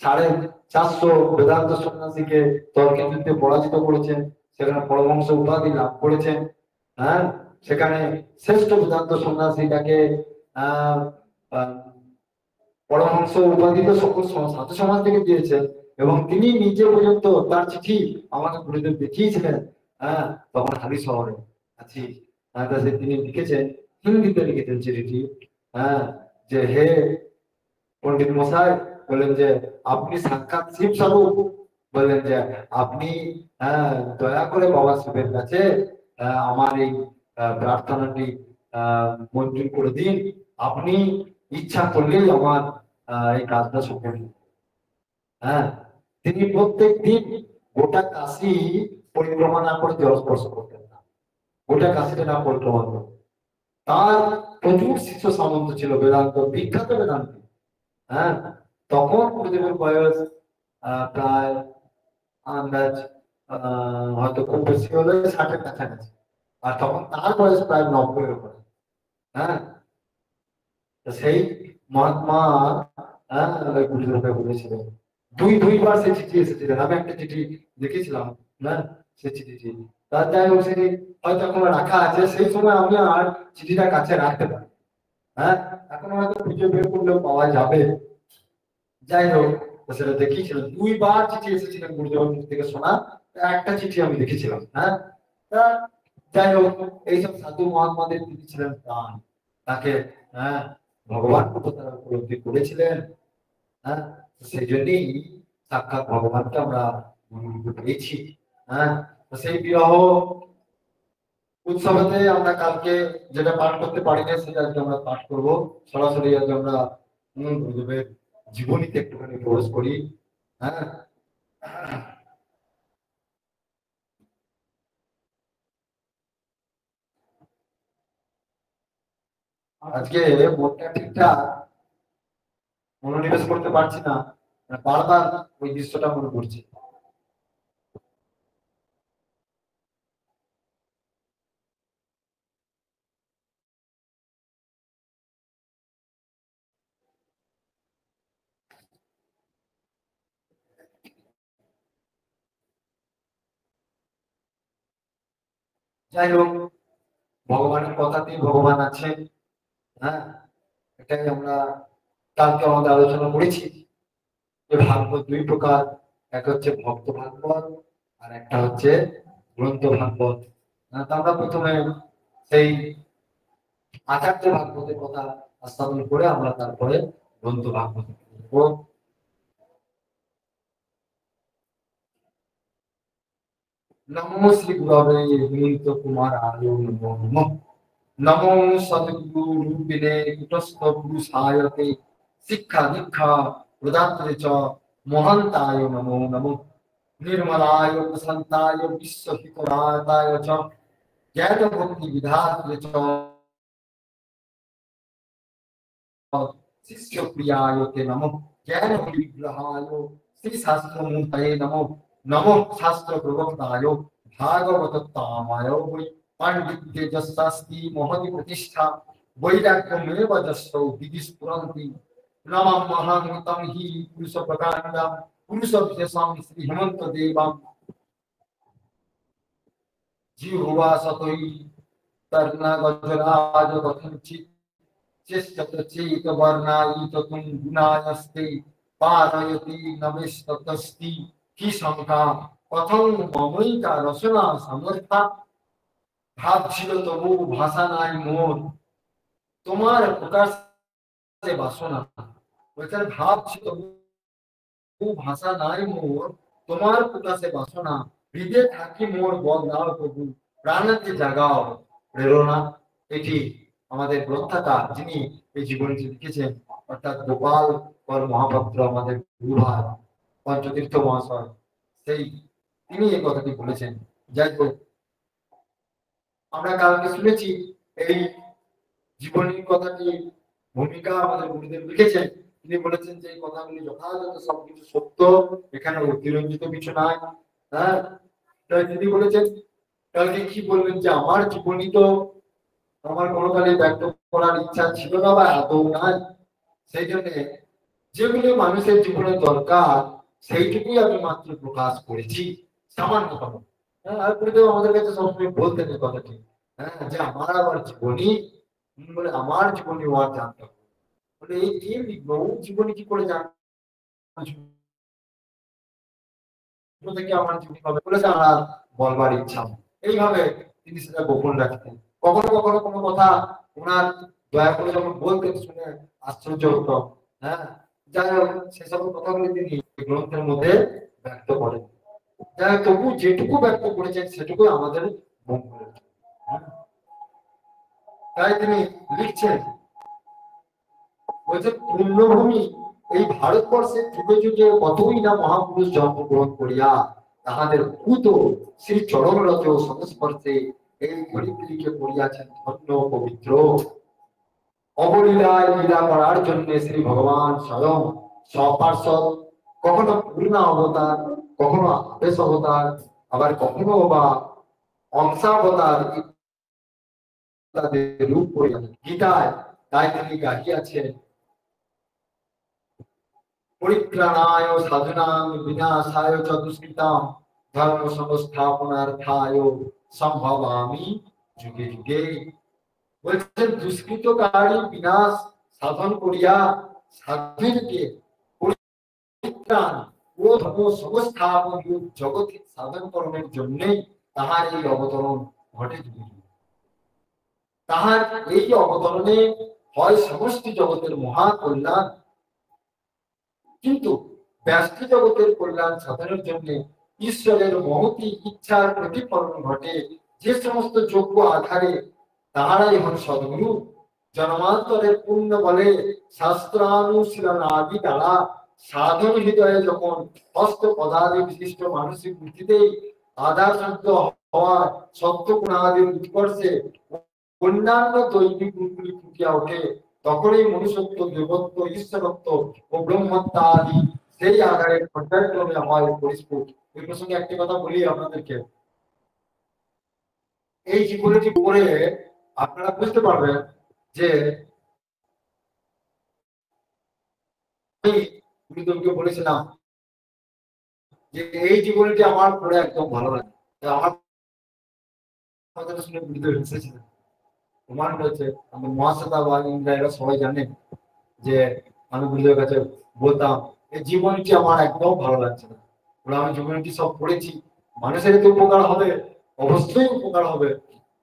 A: 450 বেদান্ত সন্ন্যাসীকে তর্কে যুদ্ধে পরাজিত করেছেন, সেখানে পরমহংস উপাধি লাভ করেছেন। হ্যাঁ, সেখানে শ্রেষ্ঠ বেদান্ত সন্ন্যাসী তাকে পরমহংস উপাধি তো সকল সাধু সমাজ থেকে দিয়েছেন, এবং তিনি নিজে পর্যন্ত তার চিঠি আমাকে গুরুদেব দেখিয়েছিলেন। হ্যাঁ, তখন হালি শহরে আছি। তিনি লিখেছেন, হিন্দিতে লিখেছেন চিঠিটি। হ্যাঁ, যে হে পণ্ডিত মশাই, বললেন যে আপনি সাক্ষাৎ শিব স্বরূপ, বললেন যে আপনি দয়া করে বাবা শিবের কাছে আমার এই প্রার্থনাটি মঞ্জুর করে দিন। আপনি ইচ্ছা করলেই আমার এই কাজটা সফল। হ্যাঁ, তিনি প্রত্যেক দিন গোটা কাশী পরিক্রমা না করে জলস্পর্শ করতেন না, গোটা কাশীটা না পরিক্রমা করতেন। তার প্রচুর শিষ্য সামন্ত ছিল, বেদান্ত বিখ্যাত বেদান্ত। হ্যাঁ, তখন গুরুদেবের বয়স প্রায় আন্দাজ হয়তো খুব বেশি হলে 60-এর কাছাকাছি, আর তখন তার বয়স প্রায় 90-এর উপরে। হ্যাঁ, সেই মহাত্মা গুরুদেবকে বলেছিলেন, দুইবার সে চিঠি এসেছিলেন। আমি একটা চিঠি দেখেছিলাম না, সে চিঠিটি তার, যাই হোক, সেটি হয়তো এখন রাখা আছে। সেই সময় আমি আর চিঠিটা কাছে রাখতে পারি। হ্যাঁ, এখন হয়তো খুঁজে বের করলেও পাওয়া যাবে। যাই হোক, সেটা দেখিয়েছিলাম, দুইবার চিঠি এসেছিলেন গুরুদেবের মুখ থেকে শোনা, একটা চিঠি আমি দেখেছিলাম। হ্যাঁ, যাই হোক, এইসব সাধু মহাত্মাদের তিনি ছিলেন প্রাণ। তাকে হ্যাঁ ভগবান তারা উপলব্ধি করেছিলেন। হ্যাঁ সেই জন্যই সাক্ষাৎ ভগবানকে আমরা পেয়েছি। হ্যাঁ সেই বিরহ উৎসবেতে আমরা কালকে যেটা পাঠ করতে পারি না সেটা আজকে আমরা পাঠ করবো। সরাসরি আজকে আমরা গুরুদেবের জীবনীতে একটুখানি প্রবেশ করি। হ্যাঁ আজকে মনটা ঠিকঠাক মনোনিবেশ করতে পারছি না, বারবার ওই দৃশ্যটা মনে পড়ছে। যাই হোক, ভগবানের কথাতেই ভগবান আছেন। হ্যাঁ এটাই আমরা কালকে আমাদের আলোচনা করেছি যে ভাগবত দুই প্রকার, এক হচ্ছে ভক্ত ভাগবত আর একটা হচ্ছে গ্রন্থ ভাগবত। তো আমরা প্রথমে সেই আচার্য ভাগবতের কথা স্থাপন করে আমরা তারপরে গ্রন্থ ভাগবত করবো। नमो श्री गुरवे हेमंत कुमार आयो नमो नमः। नमो सद्गुरु रूपिणे कुटस्थ पुरुषायते शिक्षा दीक्षा प्रदात्रे च महन्ताय नमो नमः। निर्मलाय प्रशान्ताय विश्वहितराताय च ज्ञान भक्ति विधात्रे च शिष्य प्रियाय ते नमः। ज्ञान विग्रहाय श्री शास्त्र मूर्तये नमः। नमो शास्त्र प्रवक्ताय भागवतोत्तमाय वै पांडित्य जस्तास्ति महति प्रतिष्ठा वैराग्यमेव जस्तो विधिस्फुरन्ति। नमः महान्वितं हि पुरुष प्रकाण्डं पुरुष विशेषं श्री हेमंत देवं जिह्वा सतोई तर्ना गजराज कथंचित् चेष्टचेत वर्णायित तुम गुणायस्ते पारयति नवेस्तस्ति की शंका कथं ममैका रचना समर्था। ভাবছিল তবু ভাষা নাই মোর তোমার প্রকাশে বাসনা। বলছেন ভাবছিল তবু ভাষা নাই মোর তোমার প্রকাশে বাসনা। হৃদয়ে থাকি মোর বল দাও প্রভু প্রাণকে জাগাও প্রেরণা। এটি আমাদের গ্রন্থকার যিনি এই জীবনটি লিখেছেন অর্থাৎ গোপাল কর মহাপাত্র আমাদের গুরুভাই পঞ্চতীর্থ মহাশয়, সেই তিনি এই কথাটি বলেছেন। যাই হোক, আমরা কালকে শুনেছি এই জীবনীর কথাটি ভূমিকা আমাদের গুরুদেব লিখেছেন। তিনি বলেছেন যে এই কথাগুলি যথাযথ সবকিছু সত্য, এখানে অতিরঞ্জিত কিছু নাই। হ্যাঁ তিনি বলেছেন কালকে কি বলবেন যে আমার জীবনী তো আমার কোনোকালে ব্যক্ত করার ইচ্ছা ছিল না বা আদৌ নাই। সেই জন্য যেগুলো মানুষের জীবনে দরকার সেইটুকুই আমি মাত্র প্রকাশ করেছি সামান্যতম। হ্যাঁ আর গুরুদেব আমাদের কাছে সবসময় বলতেন এই কথাটি। হ্যাঁ যে আমার আবার জীবনী বলে আমার জীবনী হওয়ার জানতে হবে বলে এই কি লিখবো জীবনী কি করে জানবো থেকে আমার জীবনী হবে বলে আমার বলবার ইচ্ছা। এইভাবে তিনি সেটা গোপন রাখতেন। কখনো কখনো কোনো কথা ওনার দয়া করে যখন বলতেন শুনে আশ্চর্য হতো। হ্যাঁ যাই হোক সেসব কথাগুলি তিনি গ্রন্থের মধ্যে ব্যক্ত করেন। যাই হোক তবু যেটুকু ব্যক্ত করেছেন সেটুকু আমাদের মন করেছেন। তাই তিনি লিখছেন বলছে পূর্ণভূমি এই ভারতবর্ষে যুগে যুগে কতই না মহাপুরুষ জন্মগ্রহণ করিয়া তাহাদের ভূত শ্রী চরণরত সংস্পর্শে এই ধরিত্রীকে করিয়াছেন ধন্য পবিত্র। অবলীলায় লীলা করার জন্য শ্রী ভগবান স্বয়ং স্বপার্শ্বদ কখনো পূর্ণ অবতার কখনো আবেশ অবতার আবার কখনো বা অংশাবতার তাদের রূপ করিয়াছেন। গীতায় তাই তিনি গাহিয়াছেন পরিত্রাণায় সাধুনাং বিনাশায় চ দুষ্কৃতাম ধর্ম সংস্থাপনার্থায় সম্ভবামি যুগে যুগে। বলছেন দুষ্কৃতকারী বিনাশ সাধন করিয়া সাধুকে পরিত্রাণ ও ধর্ম সংস্থাপন জগৎ সাধন করণের জন্যই তাহার এই অবতরণ ঘটে যুগে যুগে। তাহার এই অবতরণে হয় সমষ্টি জগতের মহা কল্যাণ, কিন্তু ব্যষ্টি জগতের কল্যাণ সাধনের জন্য ঈশ্বরের মহতি ইচ্ছার প্রতিফলন ঘটে। যে সমস্ত যোগ্য আধারে তাহারাই হন সদ্গুরু। জন্মান্তরের পুণ্য বলে শাস্ত্রানুশীলন আদি দ্বারা সাধন হৃদয়ে যখন হস্ত পদাদি বিশিষ্ট মানসিক বুদ্ধিতেই আধার শুদ্ধ হওয়া সত্য গুণাদির উৎকর্ষে অন্যান্য দৈবিক গুণগুলি ফুটিয়া ওঠে, তখনই মনুষ্যত্ব, দেবত্ব, ঈশ্বরত্ব ও ব্রহ্মত্ব আদি সেই আধারে পর্যায়ক্রমে হয় পরিস্ফুট। এই প্রসঙ্গে একটি কথা বলি আপনাদেরকে, এই জীবনীটি পড়ে আপনারা বুঝতে পারবেন যে গুরুদেবকে বলেছিলাম যে এই জীবনীটি আমার পড়ে একদম ভালো লাগে। আমার কথাটা শুনে গুরুদেব হেসেছিলেন, প্রমাণ করেছে। আমার মহাশ্রদ্ধা বা ইন্দ্রাইরা সবাই জানেন যে আমি গুরুদেবের কাছে বলতাম এই জীবনীটি আমার একদম ভালো লাগছে না। আমি জীবনীটি সব পড়েছি, মানুষের তো উপকার হবে, অবশ্যই উপকার হবে,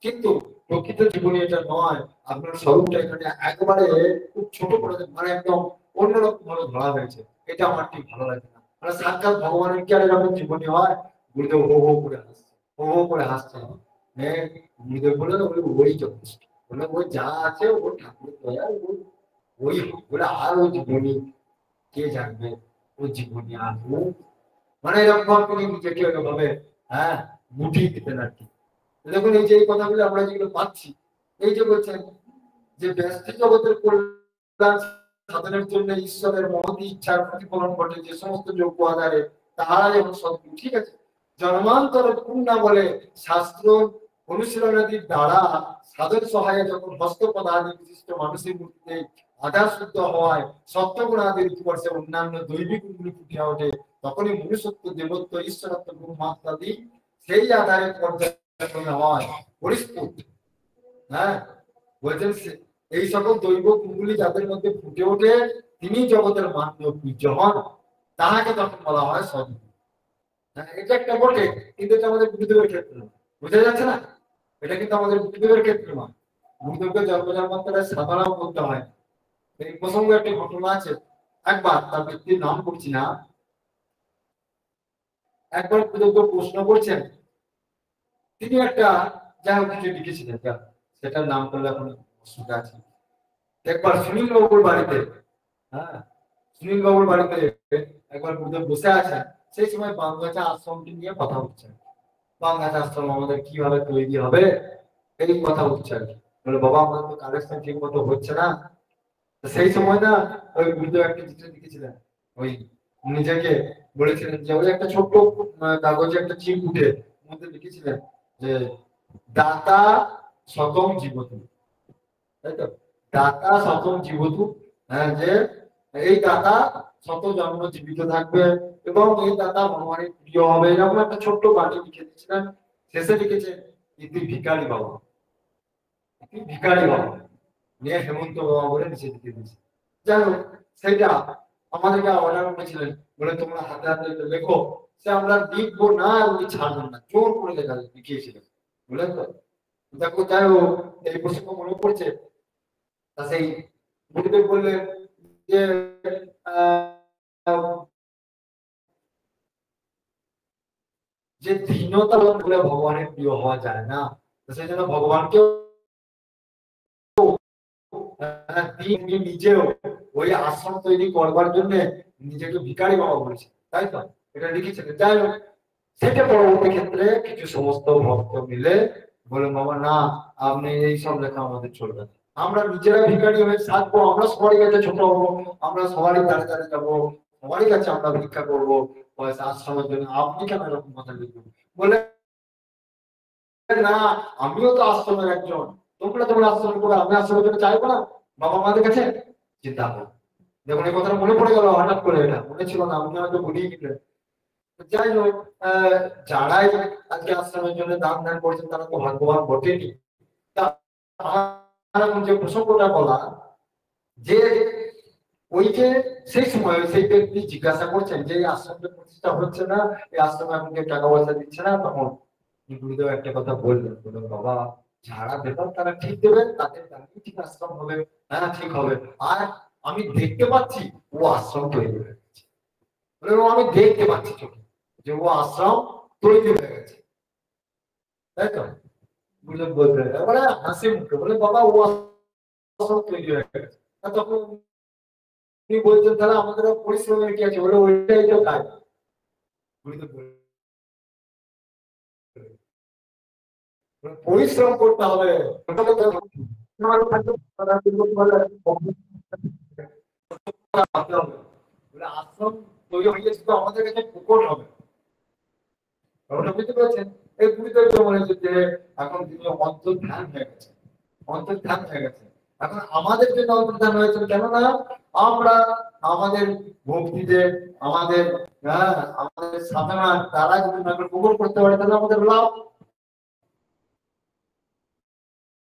A: কিন্তু প্রকৃত জীবনী এটা নয়। আপনার স্বরূপটা এখানে একেবারে খুব ছোট করে, মানে একদম অন্যরকম ভাবে ধরা হয়েছে। এটা আমার ঠিক ভালো লাগে না। মানে সাক্ষাৎ ভগবানের কি আর এরকম জীবনী হয়? গুরুদেব হো হো করে হাসছে, হো হো করে হাসছে। হ্যাঁ, গুরুদেব বললেন ওই যথেষ্ট, বললেন ওই যা আছে ও ঠাকুর দয়া, ওই বলে আর ওই জীবনী কে জানবে, ওই জীবনী আর মানে এরকম তিনি নিজেকে ওইভাবে হ্যাঁ মুঠিয়ে দিতেন আর কি। দেখুন এই যে এই কথাগুলো আমরা যেগুলো পাচ্ছি, এই যে বলছেন যে ব্যস্ত জগতের কল্যাণ সাধনের জন্য ঈশ্বরের মহৎ ইচ্ছার প্রতিফলন ঘটে যে সমস্ত যোগ্য আধারে তাহারাই এবং সদ্গুরু। ঠিক আছে, জন্মান্তর পূর্ণা বলে শাস্ত্র অনুশীলনাদির দ্বারা সাধন সহায়ে যখন হস্তপদ আদি বিশিষ্ট মানুষের মূর্তিতে আধার শুদ্ধ হওয়ায় সত্যগুণ আদির উৎকর্ষে অন্যান্য দৈবিক গুণগুলি ফুটিয়া ওঠে, তখনই মনুষ্যত্ব, দেবত্ব, ঈশ্বরত্ব, ব্রহ্মাত্মাদি সেই আধারে পর্যায়ক্রমে হয় পরিস্ফুট। হ্যাঁ, বলছেন এই সকল দৈব গুণগুলি যাদের মধ্যে ফুটে ওঠে তিনি জগতের মান্য পূজ্য হন, তাহাকে তখন বলা হয় সদ্গুরু। এটা একটা বটে, কিন্তু এটা আমাদের গুরুদেবের ক্ষেত্রে নয়। বুঝা যাচ্ছে না? এটা কিন্তু আমাদের গুরুদেবের ক্ষেত্রে নয়। গুরুদেবকে জন্ম জন্মান্তরে সাধনাও করতে হয়। এই প্রসঙ্গে একটা ঘটনা আছে। একবার, তার ব্যক্তির নাম করছি না, একবার গুরুদেবকে প্রশ্ন করছেন, তিনি একটা যাই হোক কিছু লিখেছিলেন, সেটার নাম করলে এখন অসুবিধা আছে। একবার সুনীল বাবুর বাড়িতে, হ্যাঁ সুনীল বাবুর বাড়িতে একবার গুরুদেব বসে আছেন। সেই সময় বাংলাচা আশ্রমটি নিয়ে কথা হচ্ছে। বাংলাচা আশ্রম আমাদের কিভাবে তৈরি হবে এই কথা হচ্ছে আর কি। বলে বাবা আমাদের তো কালেকশন ঠিক মতো হচ্ছে না। সেই সময় না ওই গুরুদেব একটা চিঠি লিখেছিলেন, ওই নিজেকে বলেছিলেন যে ওই একটা ছোট্ট কাগজে একটা চিপ উঠে মধ্যে লিখেছিলেন যে দাতা শতম জীবতু, তাই তো, দাতা শতম জীবতু। হ্যাঁ, যে এই দাতা শত জন্ম জীবিত থাকবে এবং এই দাতা ভগবানের প্রিয় হবে, এরকম একটা ছোট্ট বাণী লিখে দিয়েছিলেন। শেষে লিখেছেন ইতি ভিখারি বাবা, ইতি ভিখারি বাবা, নিয়ে হেমন্ত বাবা বলে নিচে লিখে দিয়েছে। যাই হোক, সেটা আমাদেরকে অর্ডার করেছিলেন, বলে তোমরা হাতে হাতে লেখো। সে আমরা লিখবো না, উনি ছাড়বেন না, জোর করে লেখা লিখিয়েছিলেন, বুঝলেন তো। দেখো যাই হোক, এই প্রসঙ্গ মনে পড়ছে। তা সেই গুরুদেব বললেন যে যে দীনতা বলে ভগবানের প্রিয় হওয়া যায় না। সেই জন্য ভগবানকেও তিনি নিজেও ওই আশ্রম তৈরি করবার জন্য নিজেকে ভিখারি বাবা বলেছে, তাই তো, এটা লিখেছেন। যাই হোক, সেটা পরবর্তী ক্ষেত্রে কিছু সমস্ত ভক্ত মিলে বলে বাবা না, আপনি এই সব লেখা আমাদের চলবে না, আমরা নিজেরা ভিখারি হয়ে থাকবো, আমরা সবারই কাছে ছোট হবো, আমরা সবারই দ্বারে দ্বারে যাবো, সবারই কাছে আমরা ভিক্ষা করবো পয়সা আশ্রমের জন্য, আপনি কেন এরকম কথা লিখবেন? বলে না, আমিও তো আশ্রমের একজন, তোমরা তোমরা আশ্রম করে, আমি আশ্রমের জন্য চাইবো না বাবা মাদের কাছে? চিন্তা করো। দেখুন এই কথাটা মনে পড়ে গেল হঠাৎ করে, এটা মনে ছিল না, আপনি হয়তো বলিয়ে দিলেন। যাই হোক, যারাই আজকে আশ্রমের জন্য দান ধ্যান করছেন তারা তো ভাগ্যবান বটেনি। যে প্রসঙ্গটা বলা, যে ওই যে সেই সময় সেই ব্যক্তি জিজ্ঞাসা করছেন যে এই আশ্রমটা প্রতিষ্ঠা হচ্ছে না, এই আশ্রমে এখন কেউ টাকা পয়সা দিচ্ছে না, তখন গুরুদেব একটা কথা বললেন, বাবা যারা দেবেন তারা ঠিক দেবেন, তাদের তাদের ঠিক আশ্রম হবে, হ্যাঁ ঠিক হবে। আর আমি দেখতে পাচ্ছি ও আশ্রম তৈরি হয়ে গেছে, আমি দেখতে পাচ্ছি চোখে যে ও আশ্রম তৈরি হয়ে গেছে, তাই তো? বুঝলেন? বলতে বলে হাসি মুখে বলে বাবা ও আশ্রম তৈরি হয়ে গেছে। তখন উনি বলছেন তাহলে আমাদের পরিশ্রমের কি আছে? বলে ওইটাই তো কাজ। পরিশ্রম করতে হবে। আশ্রম তৈরি হয়ে গেছে, আমাদের কাছে প্রকট হবে। বুঝতে পেরেছেন? এই বুঝতে মনে হচ্ছে যে এখন তিনি অন্তর্ধান হয়ে গেছে, অন্তর্ধান হয়ে গেছে। এখন আমাদের জন্য অন্তর্ধান হয়েছে, কেননা আমরা আমাদের ভক্তিতে আমাদের আমাদের সাধনা দ্বারা যদি প্রকট করতে পারে তাহলে আমাদের লাভ।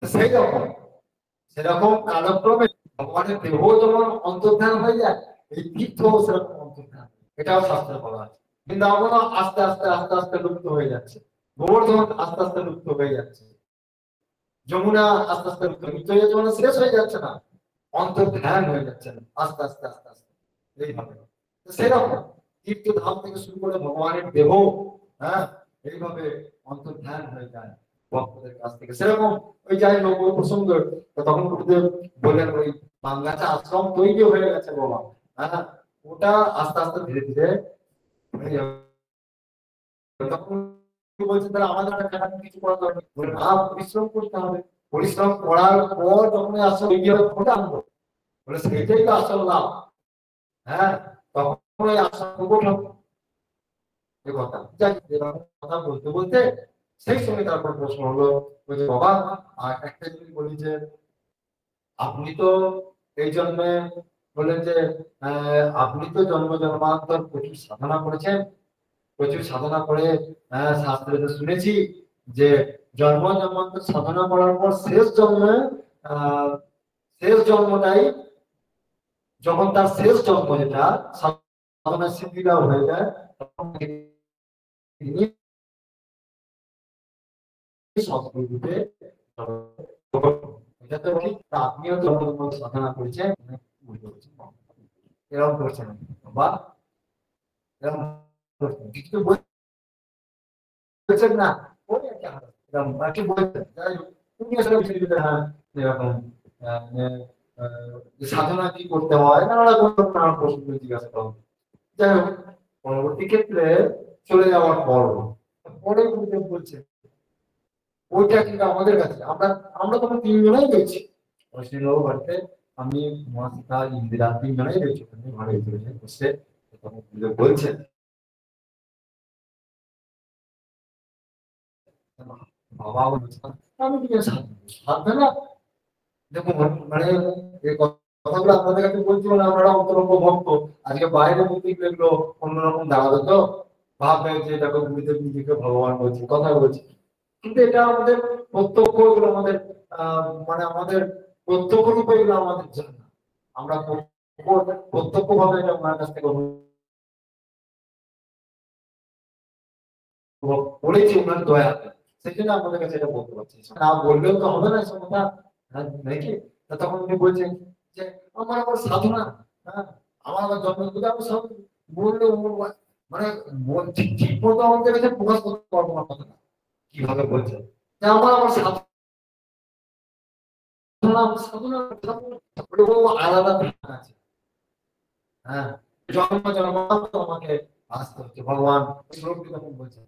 A: সেই রকম সেরকম কালক্রমে ভগবানের দেহ যেমন অন্তর্ধান হয়ে যায়, এই তীর্থ সেরকম অন্তর্ধান, এটাও শাস্ত্রে বলা আছে। বৃন্দাবন আস্তে আস্তে আস্তে আস্তে লুপ্ত হয়ে যাচ্ছে, গোবর্ধন আস্তে আস্তে লুপ্ত হয়ে যাচ্ছে, যমুনা আস্তে আস্তে লুপ্ত, নিত্য যমুনা শেষ হয়ে যাচ্ছে না, অন্তর্ধান হয়ে যাচ্ছে আস্তে আস্তে আস্তে আস্তে এইভাবে। সেরকম তীর্থধাম থেকে শুরু করে ভগবানের দেহ, হ্যাঁ এইভাবে অন্তর্ধান হয়ে যায় ভক্তদের কাছ থেকে। সেরকম ওই যাই নব প্রসঙ্গ, তখন গুরুদেব বললেন ওই বাংলাটা আশ্রম তৈরি হয়ে গেছে বাবা, হ্যাঁ ওটা আস্তে আস্তে ধীরে ধীরে হয়ে যাবে। তখন বলছেন তাহলে আমাদের কিছু করা দরকার, পরিশ্রম করতে হবে। পরিশ্রম করার পর যখন আসল তৈরি হবে ওটা আনবো, বলে সেটাই তো আসল লাভ। হ্যাঁ তখন ওই আশা প্রকট হবে। কথা বলতে বলতে সেই সময় তারপর প্রশ্ন হলো, বাবা আর একটা জিনিস বলি যে আপনি তো এই জন্মে বললেন যে আপনি তো জন্ম জন্মান্তর প্রচুর সাধনা করেছেন, প্রচুর সাধনা করে শাস্ত্রে শুনেছি যে জন্ম জন্মান্তর সাধনা করার পর শেষ জন্মে শেষ জন্মটাই যখন তার শেষ জন্ম যেটা সাধনা সিদ্ধিটা হয়ে যায়, তখন তিনি সংস্কৃতিতে আপনিও তো সাধনা করেছেন, এরকম করছেন বা এরকম কিছু বলছেন না, কি বলছেন তুমি আসলে এরকম সাধনা কি করতে হয় নানা প্রশ্ন জিজ্ঞাসা করেন। যাই হোক পরবর্তী ক্ষেত্রে চলে যাওয়ার পর পরে বলছে ওইটা কিন্তু আমাদের কাছে আমরা আমরা তখন তিনজনেই রয়েছি শ্রীনগর বাড়িতে, আমি মহাসিতা ইন্দিরা তিনজনেই রয়েছি ঘরে বসে, তখন বলছেন বাবা আমি সাধবে না। দেখুন মানে এই কথাগুলো আপনাদের কাছে বলছিল না, আপনারা অন্তরঙ্গ ভক্ত, আজকে বাইরে বলতে এগুলো অন্যরকম দাঁড়াবে, তো ভাববে যে দেখো গুরুদেব নিজেকে ভগবান বলছে কথা বলছে, কিন্তু এটা আমাদের প্রত্যক্ষ, এগুলো আমাদের মানে আমাদের প্রত্যক্ষ রূপে এগুলো আমাদের জানা, আমরা প্রত্যক্ষ ভাবে এটা ওনার কাছ থেকে অনুভব করেছি ওনার দয়া, সেই জন্য আমাদের কাছে এটা বলতে পারছি, না বললেও তো হবে না এসব কথা নাকি। তখন উনি বলছেন যে আমার আবার সাধনা, হ্যাঁ আমার আবার জন্ম আমি সব বললে মানে ঠিক ঠিক মতো আমাদের কাছে প্রকাশ করতে পারবো না কথাটা কিভাবে বলছেন যে আমার আবার সাধনা সাধনা আলাদা আছে। হ্যাঁ জন্ম জন্মান্ত আমাকে আসতে হচ্ছে ভগবান শ্লোকটি তখন বলছেন,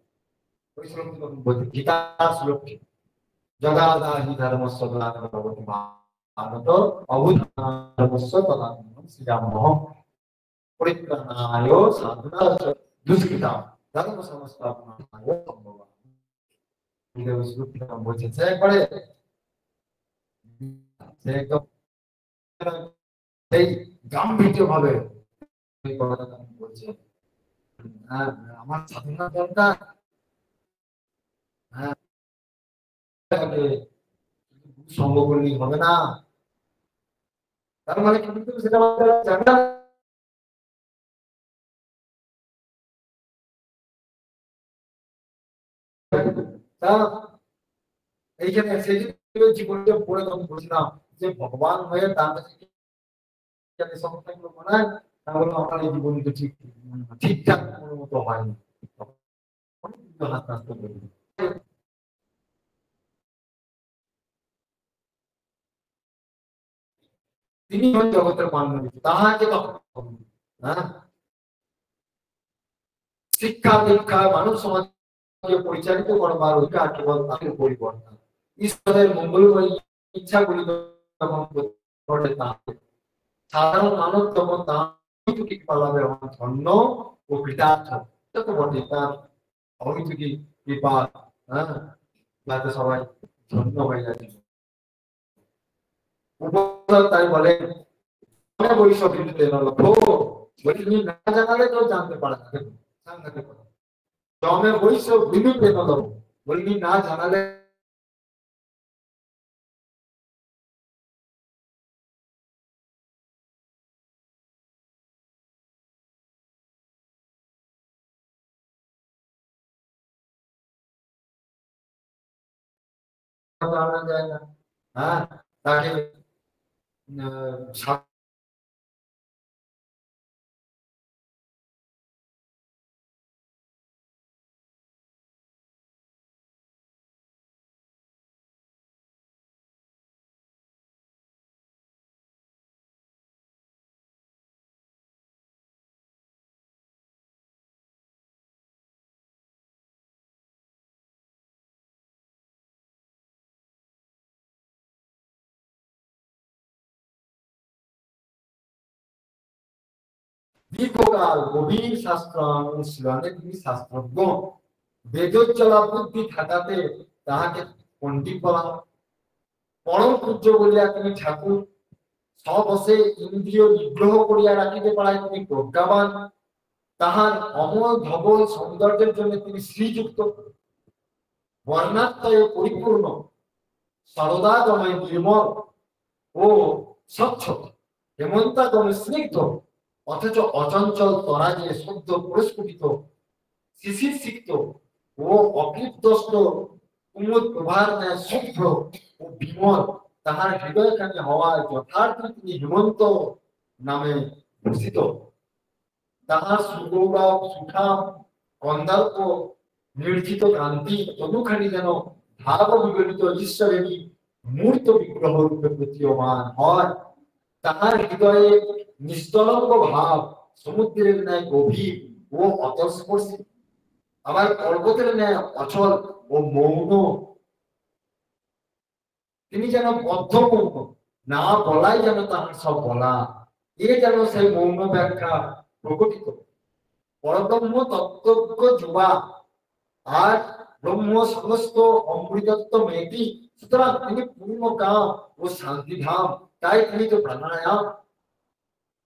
A: ওই শ্লোকটি তখন বলছে গীতা শ্লোকটি জগাদাহি ধর্মস্য ভগবতী ভারত অভূতধর্মস্য তদাত্মনঃ শ্রীরামঃ পরিত্রাণায় সাধুনাং দুষ্কৃতাং ধর্ম সংস্থাপনায় সম্ভবঃ। এই শ্লোকটি তখন বলছেন সে একবারে সে একদম এই গাম্ভীর্য ভাবে এই কথাটা তখন বলছে, আমার সাধনা দরকার, হ্যাঁ সঙ্গ করলেই হবে না, তার মানে কিন্তু সেটা জানে না। এইখানে সেই জীবনটা পড়ে তখন বলছিলাম যে ভগবান হয়ে তার কাছে সমস্যা গুলো বানায়, তাহলে আমার এই জীবনটা ঠিকঠাক কোনো মতো হয়নি। হাত নাস্তা করি তিনি জগতের মানব, তাহাকে তখন হ্যাঁ শিক্ষা দীক্ষা মানব সমাজকে পরিচালিত করবার অধিকার কেবল তাদের পরিবর্তন ঈশ্বরের মঙ্গলময় ইচ্ছাগুলি যখন ঘটে তাহলে সাধারণ মানব যখন তাঁকে পালাবে ধন্য ও কৃতার্থ তো বটে, তার অহিতুকি কৃপা হ্যাঁ যাতে সবাই ধন্য হয়ে যাচ্ছে। তাই বলে বৈষব বলি না জানালে কেউ জানতে পারে না। দেখুন জমে বৈষব বিনু প্রেম বলি না জানালে জানা যায় না। হ্যাঁ তাকে দীর্ঘকাল গভীর শাস্ত্র অনুশীলনে তিনি শাস্ত্রজ্ঞ, বেদোজ্জ্বলা বুদ্ধি থাকাতে তাহাকে পণ্ডিত বলা, পরম পূজ্য বলিয়া তিনি ঠাকুর, সবসে ইন্দ্রিয় নিগ্রহ করিয়া রাখিতে পারায় তিনি প্রজ্ঞাবান, তাহার অমল ধবল সৌন্দর্যের জন্য তিনি শ্রীযুক্ত, বর্ণাত্ময়ে পরিপূর্ণ, সরদাগমে নির্মল ও স্বচ্ছ, হেমন্তাগমে স্নিগ্ধ, অথচ অচঞ্চল তরাজে শুদ্ধ পুরস্ফুটিত, শিশির সিক্ত ও অকৃতস্ত কুমুদ প্রভার ন্যায় শুভ্র ও বিমল, তাহার হৃদয়খানি হওয়ায় যথার্থ তিনি হেমন্ত নামে ভূষিত, তাহার সুগৌরব সুঠাম কন্দাল্প নির্জিত কান্তি তনুখানি যেন ভাব বিগলিত ঈশ্বরেরই মূর্ত বিগ্রহ রূপে প্রতীয়মান হয়, তাহার হৃদয়ে নিস্তরঙ্গ ভাব সমুদ্রের ন্যায় গভীর ও অতস্পর্শী, আবার পর্বতের ন্যায় অচল ও মৌন, তিনি যেন বদ্ধ মৌন, না বলাই যেন তাহার সব বলা, এ যেন সেই মৌন ব্যাখ্যা প্রকটিত, পরব্রহ্ম তত্ত্বজ্ঞ যুবা আর ব্রহ্ম সমস্ত অমৃতত্ব মেয়েটি, সুতরাং তিনি পূর্ণ কাম ও শান্তিধাম, তাই তিনি তো প্রাণায়াম।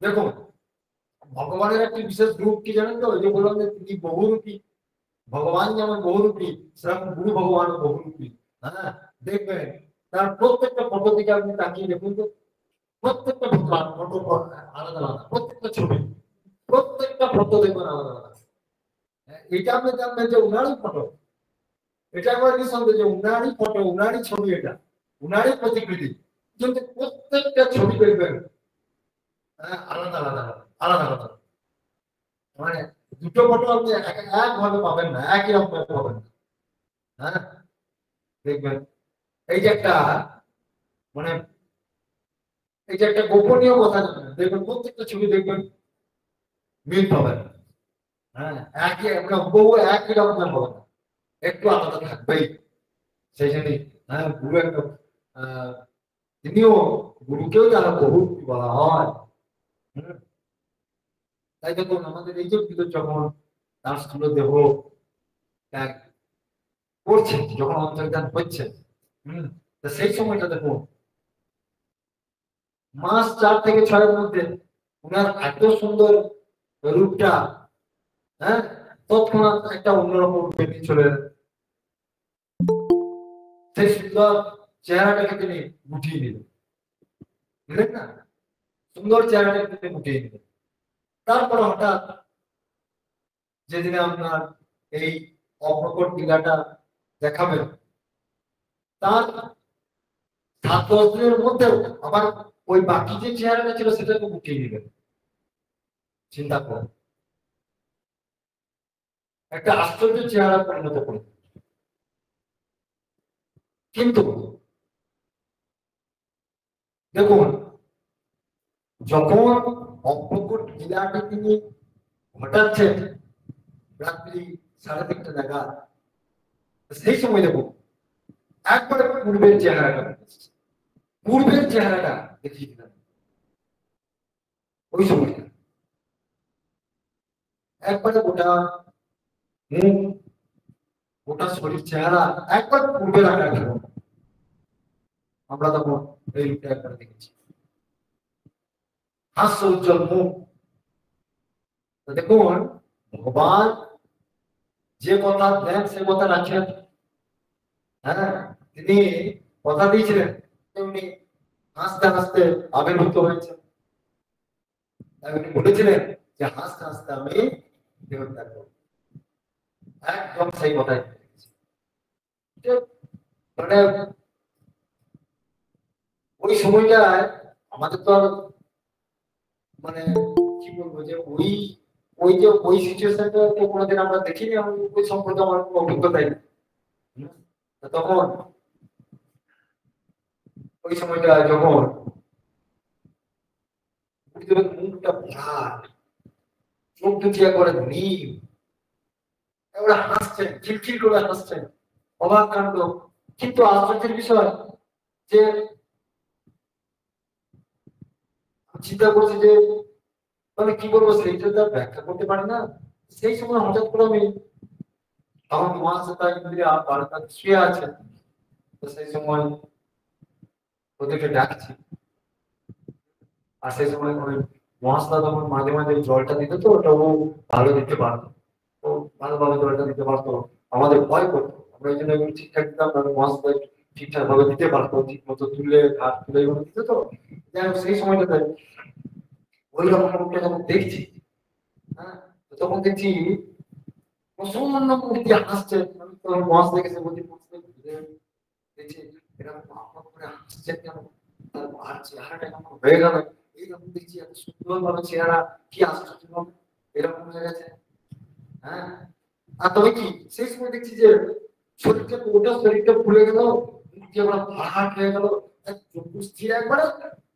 A: দেখুন ভগবানের একটি বিশেষ রূপ কি জানেন তো, ওই যে বললাম যে তিনি বহুরূপী, ভগবান যেমন বহুরূপী সেরকম গুরু ভগবান বহুরূপী। হ্যাঁ দেখবেন তার প্রত্যেকটা ফটো দিকে আপনি তাকিয়ে দেখুন তো, প্রত্যেকটা ফটো আলাদা আলাদা, প্রত্যেকটা ছবি প্রত্যেকটা ফটো দেখবেন আলাদা আলাদা। এটা আপনি জানবেন যে উনারই ফটো, এটা একবার নিঃসন্দেহ যে উনারই ফটো, উনারই ছবি, এটা উনারই প্রতিকৃতি, কিন্তু প্রত্যেকটা ছবি দেখবেন আলাদা আলাদা আলাদা আলাদা, মানে দুটো ফটো আপনি একভাবে পাবেন না, একই রকম পাবেন না। হ্যাঁ দেখবেন এই যে একটা মানে এই যে একটা গোপনীয় কথা জানেন, দেখবেন প্রত্যেকটা ছবি দেখবেন মিল পাবেন। হ্যাঁ একই আমরা বহু একই রকম পাবেন না, একটু আলাদা থাকবেই। সেই জন্য হ্যাঁ গুরু একটা তিনিও গুরুকেও যারা বহু বলা হয়। তাই দেখুন আমাদের এই যে যখন তার স্থূল দেহ ত্যাগ করছে, যখন অন্তর্ধান হচ্ছে, সেই সময়টা দেখুন মাস 4 থেকে 6 মধ্যে উনার এত সুন্দর রূপটা, হ্যাঁ তৎক্ষণাৎ একটা অন্যরকম রূপে চলে এলেন, সেই সুন্দর চেহারাটাকে তিনি গুটিয়ে নিলেন, বুঝলেন না, সুন্দর চেহারাটাকে তিনি গুটিয়ে নিলেন। তারপরে হঠাৎ যেদিনে আপনার এই অপ্রকট লীলাটা দেখাবেন, তার 7-10 দিনের মধ্যেও আবার ওই বাকি যে চেহারাটা ছিল সেটাকে উঠিয়ে দিলেন। চিন্তা করুন, একটা আশ্চর্য চেহারা পরিণত করে। কিন্তু দেখুন, যখন অপ্রকট লীলাকে তিনি ঘটাচ্ছেন রাত্রি 3:30 নাগাদ, সেই সময় দেখুন একবারে পূর্বের চেহারাটা দেখিয়ে দিলেন। ওই সময় একবারে গোটা মুখ, গোটা শরীর, চেহারা একবার পূর্বে রাখা গেল। আমরা তখন এই রূপটা একবার দেখেছি, হাস্য উজ্জ্বল মুখ। দেখুন, ভগবান যে কথা দেন সে কথা রাখেন। হ্যাঁ, তিনি কথা দিয়েছিলেন, তেমনি হাসতে হাসতে আবির্ভূত হয়েছে। উনি বলেছিলেন যে হাসতে হাসতে আমি দেহত্যাগ করব। একদম সেই কথাই মানে ওই সময়টায় আমাদের তো আর মানে কি বলবো, যে ওই ওই যে ওই সিচুয়েশনটা তো কোনোদিন আমরা দেখিনি, ওই সম্পর্কে আমার কোনো অভিজ্ঞতাই নেই। তখন ওই সময়টা যখন মুখটা ভার, চোখ দুটি একবারে নীল, এবার হাসছেন, খিলখিল করে হাসছেন, অবাক কাণ্ড। কিন্তু আশ্চর্যের বিষয় যে চিন্তা করছি যে মানে কি বলবো, সেইটা তো ব্যাখ্যা করতে পারি না। সেই সময় হঠাৎ করে আমি তখন মহাশ্বেতা ইন্দ্রিয়া বারকাত শুয়ে আছেন, তো সেই সময় ওদেরকে ডাকছি। আর সেই সময় ওই মহাশ্বেতা তখন মাঝে মাঝে জলটা দিত, তো ওটা ও ভালো দিতে পারতো, ও ভালোভাবে জলটা দিতে পারতো। আমাদের ভয় করতো, আমরা এই জন্য ঠিকঠাক দিতাম না। মহাশ্বেতা ঠিকঠাক ভাবে দিতে পারতো, ঠিক মতো তুলে ঘাট তুলে এগুলো দিত। তো যাই হোক, সেই সময়টাতে ওই রকম মুখটা যখন দেখছি, হ্যাঁ, তখন দেখছি প্রসন্ন মূর্তি হাসছে। আমি তো মাছ দেখেছি, বলছি দেখছি এরকম আপন করে হাসছেন কেন, তার আর চেহারাটা কেমন হয়ে গেল, এইরকম দেখছি এত সুন্দর ভাবে চেহারা, কি আশ্চর্য ভাবে এরকম হয়ে গেছে। হ্যাঁ, আর তবে কি সেই সময় দেখছি যে শরীরটা, ওটা শরীরটা ফুলে গেল, মুখটি একবার ভাট হয়ে গেল, স্থির একবারে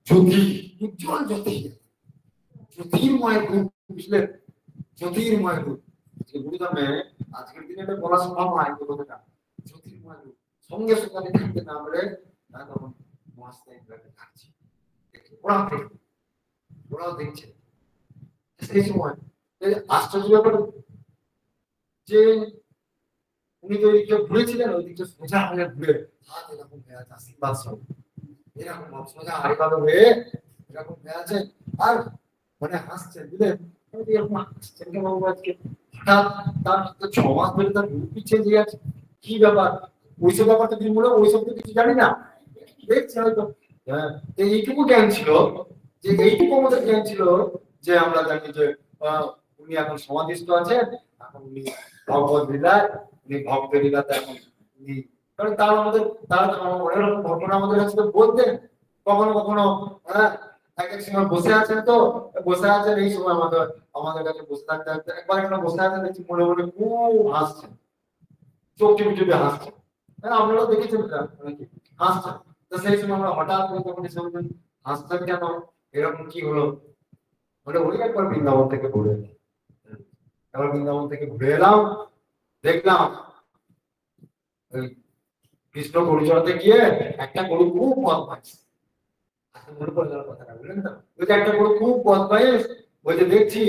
A: জ্যোতি, উজ্জ্বল জ্যোতি, জ্যোতির্ময় রূপ, বুঝলেন, জ্যোতির্ময় রূপ। গুরুধামে আজকের দিনে এটা বলা সম্ভব নয়, কথাটা জ্যোতির্ময় রূপ। সঙ্গে সঙ্গে আমি থাকতে না পারে তখন থাকছি, ওরাও দেখছে। সেই সময় আশ্চর্য ব্যাপার যে উনি তো ওই দিকটা ঘুরেছিলেন, ওই দিকটা সোজা হয়ে ঘুরে হাত এরকম হয়ে আছে, আশীর্বাদ সব এরকম সোজা আড়িভাবে হয়ে এরকম হয়ে আছে, আর মানে হাসছেন, বুঝলেন, এরকম হাসছেন কেন আজকে হঠাৎ। তার 6 মাস ধরে তার রূপই চেঞ্জ হয়ে যাচ্ছে, কি ব্যাপার? ওইসব ব্যাপারটা কি মনে, ওইসব তো কিছু জানি না, দেখছি হয়তো। হ্যাঁ, এইটুকু জ্ঞান ছিল, যে এইটুকু আমাদের জ্ঞান ছিল যে আমরা জানি যে উনি এখন সমাধিস্থ আছেন, এখন উনি ভগবত লীলায়, উনি ভক্তের লীলাতে এখন উনি, কারণ তার অনেক ঘটনা আমাদের কাছে বলতেন। কখনো কখনো হ্যাঁ, এক এক সময় বসে আছেন, তো বসে আছেন, এই সময় আমাদের কাছে বসে থাকতে থাকতে একবার এখানে বসে আছেন, দেখছি মনে মনে খুব হাসছেন, চোখ টিপে টিপে হাসছেন। হ্যাঁ, আপনারাও দেখেছেন নাকি হাসছেন। তো সেই সময় আমরা হঠাৎ করে তখন এসে বলছেন হাসছেন কেন, এরকম কি হলো? বলে ওই একবার বৃন্দাবন থেকে ঘুরে এলাম, এবার বৃন্দাবন থেকে ঘুরে এলাম, দেখলাম ওই কৃষ্ণ গরু চড়াতে গিয়ে একটা গরু খুব বদমাইশ, মনে পড়ে গেল কথাটা, বুঝলেন তো? ওই যে একটা গরু খুব বদমাইশ, ওই যে দেখছি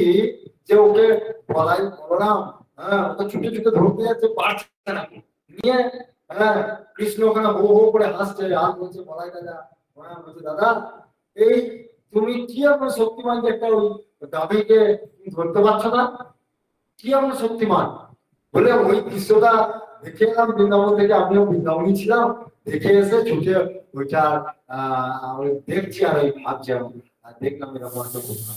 A: যে ওকে বলাই বলরাম, হ্যাঁ, ওকে ছুটে ছুটে ধরতে যাচ্ছে, পারছে না, নিয়ে হ্যাঁ কৃষ্ণ ওখানে হো হো করে হাসছে, আর বলছে বলাই দাদা, হ্যাঁ বলছে দাদা, এই তুমি কি আপনার শক্তিমান যে একটা ওই গাভীকে ধরতে পারছো না, কি আমরা শক্তিমান? বলে ওই দৃশ্যটা দেখে এলাম বৃন্দাবন থেকে, আমিও বৃন্দাবনই ছিলাম, দেখে এসে ছুটে ওইটা দেখছি, আর ওই ভাবছি, আমি দেখলাম এরকম একটা ঘটনা।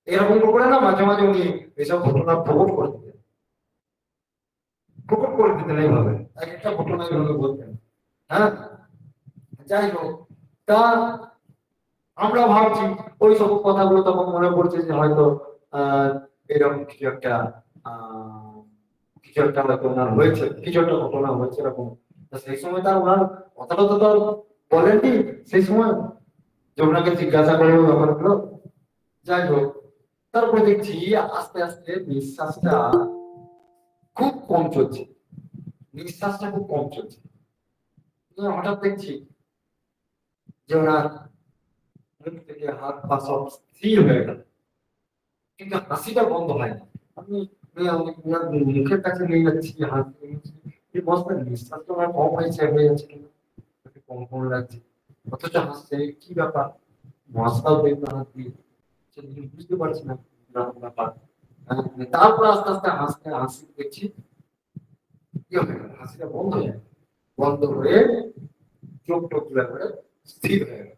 A: এরকম করে না মাঝে মাঝে উনি এসব ঘটনা প্রকট করে দিতেন এইভাবে, এক একটা ঘটনা এইভাবে বলতেন। হ্যাঁ, যাই হোক, তা আমরা ভাবছি ওই সব কথাগুলো তখন মনে পড়ছে যে হয়তো আহ এরকম কিছু একটা আহ কিছু একটা হয়তো ওনার হয়েছে, কিছু একটা ঘটনা হয়েছে এরকম। তা সেই সময় তার ওনার কথাটা তো তার বলেননি সেই সময়, যে ওনাকে জিজ্ঞাসা করে ওই ব্যাপারগুলো। যাই হোক, তারপরে দেখছি আস্তে আস্তে নিঃশ্বাসটা খুব কম চলছে, নিঃশ্বাসটা খুব কম চলছে। হঠাৎ দেখছি যে ওনার মুখ থেকে হাত পা সব স্থির হয়ে গেল, কিন্তু হাসিটা বন্ধ হয় না। আমি ওনার মুখের কাছে নিয়ে যাচ্ছি, হাসি এই বস্তার নিঃশ্বাস তো আমার কম হয়ে যাচ্ছে, কিন্তু কম কম লাগছে, অথচ হাসছে, কি ব্যাপার? মশলাও দেখবে হাত দিয়ে, বুঝতে পারছি না এরকম ব্যাপার। তারপর আস্তে আস্তে হাসতে হাসি দেখছি কি হবে, হাসিটা বন্ধ হয়ে যায়, বন্ধ হয়ে চোখ টোক করে স্থির হয়ে গেল।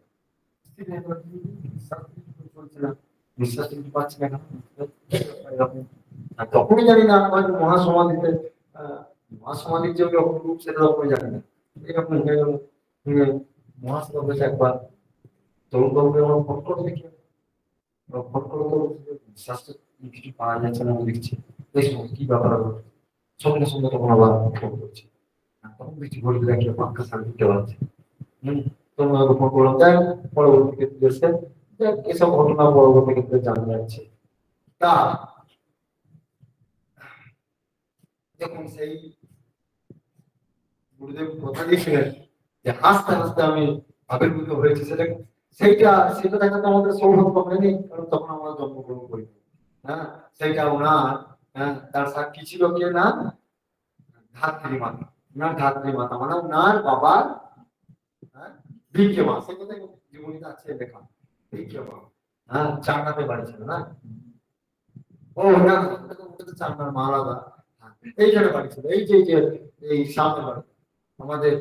A: স্থির হয়ে গেল, নিঃশ্বাস চলছে না, নিঃশ্বাস নিতে পারছি না এরকম। আর তখনই জানি না হয়তো মহাসমাধিতে মহাসমাধির যে রূপ সেটা তখনই জানি না, এরকম হয়ে গেল। মহাসমাধি একবার তরুণ বাবুকে আমার ফোন করে দেখি, ফোন করে তো শ্বাসটা কিছু পাওয়া যাচ্ছে না, আমি দেখছি এই সময় কি ব্যাপার হলো। সঙ্গে সঙ্গে তখন আবার ফোন করছি, তখন দেখছি ঘড়িতে দেখি পাক্কা সাড়ে দিতে পারছে। তখন আমি ফোন করলাম, যাই পরবর্তী ক্ষেত্রে এসে এসব ঘটনা পরবর্তী ক্ষেত্রে জানা যাচ্ছে। তা যখন সেই গুরুদেব কথা দিয়েছিলেন যে হাসতে হাসতে আমি আবির্ভূত হয়েছি, সেটা সেইটা সেটা দেখা তো আমাদের সৌভাগ্য হয়নি, কারণ তখন আমরা জন্মগ্রহণ করি। হ্যাঁ, সেইটা ওনার, হ্যাঁ, তার সাক্ষী ছিল কে না, ধাত্রী মাতা। ওনার ধাত্রী মাতা মানে ওনার বাবার, হ্যাঁ, ভিক্ষে মা, সে কথা জীবনীতে আছে লেখা, ভিক্ষে মা। হ্যাঁ, চাকরাতে বাড়ি ছিল না, ও না, ওটা তো চাকরার মা আলাদা। হ্যাঁ, এইখানে বাড়ি ছিল, এই যে এই সামনে বাড়ি আমাদের।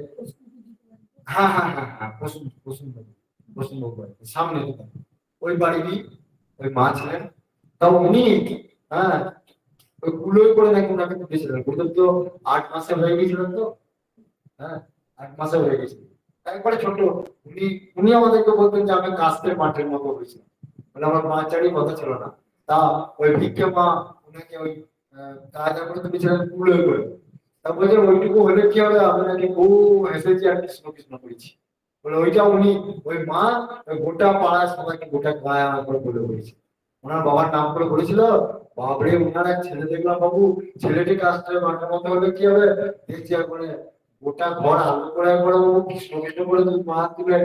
A: হ্যাঁ হ্যাঁ হ্যাঁ হ্যাঁ, বসুন বাড়ি সামনে দোকান, ওই বাড়িরই ওই মা ছিলেন। তা উনি, হ্যাঁ, ওই কুলোই করে নাকি ওনাকে তুলেছিলেন। গুরুদেব তো 8 মাসে হয়ে গেছিলেন তো, হ্যাঁ, 8 মাসে হয়ে গেছিল, একবারে ছোট। উনি উনি আমাদেরকে বলতেন যে আমি কাস্তের মাঠের মতো হয়েছি, মানে আমার বাচ্চারই কথা ছিল না। তা ওই ভিক্ষে মা ওনাকে ওই কায়দা করে তুলেছিলেন কুলোই করে। তা বলছে ওইটুকু হলে কি হবে, আমি নাকি খুব হেসেছি আর কৃষ্ণ কৃষ্ণ করেছি বলে, ওইটা উনি, ওই মা ওই গোটা পাড়ায় সবাইকে গোটা গায়ে আমার করে বলে বলেছে, ওনার বাবার নাম করে বলেছিল। বাবরে, ওনার এক ছেলে দেখলাম বাবু, ছেলেটি কাস্টের মাঠের মতো হলে কি হবে, দেখছি একবারে গোটা ঘর আলো করে একবারে ও কৃষ্ণ কৃষ্ণ করে দুই হাত তুলে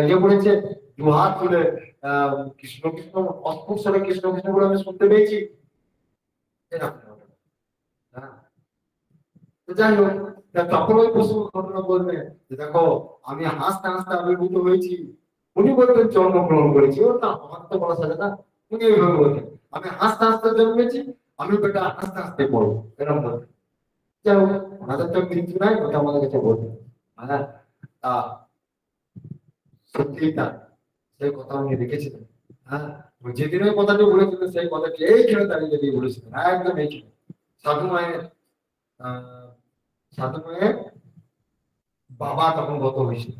A: ইয়ে করেছে, দু হাত তুলে কৃষ্ণ কৃষ্ণ অস্ফুট স্বরে কৃষ্ণ কৃষ্ণ করে আমি শুনতে পেয়েছি এরকম ঘটনা। হ্যাঁ, তো যাই হোক, তখন ওই পশু ঘটনা বলবে যে দেখো আমি হাসতে হাসতে আবির্ভূত হয়েছি। উনি বলতেন জন্মগ্রহণ করেছি, ওটা আমার তো বলা সাজে না। উনি এইভাবে বলতেন আমি হাসতে হাসতে জন্মেছি, আমি বেটা হাসতে হাসতে পড়বো, এরকম বলতেন। যাই হোক, ওনাদের তো মৃত্যু নাই, ওটা আমাদের কাছে বলতেন। হ্যাঁ, তা সত্যি না, সেই কথা উনি রেখেছিলেন। হ্যাঁ, ওই যেদিন ওই কথাটি বলেছিলেন সেই কথাটি এইখানে দাঁড়িয়ে দাঁড়িয়ে বলেছিলেন, একদম এইখানে। সাধু মায়ের আহ সাধু মায়ের বাবা তখন গত হয়েছিল,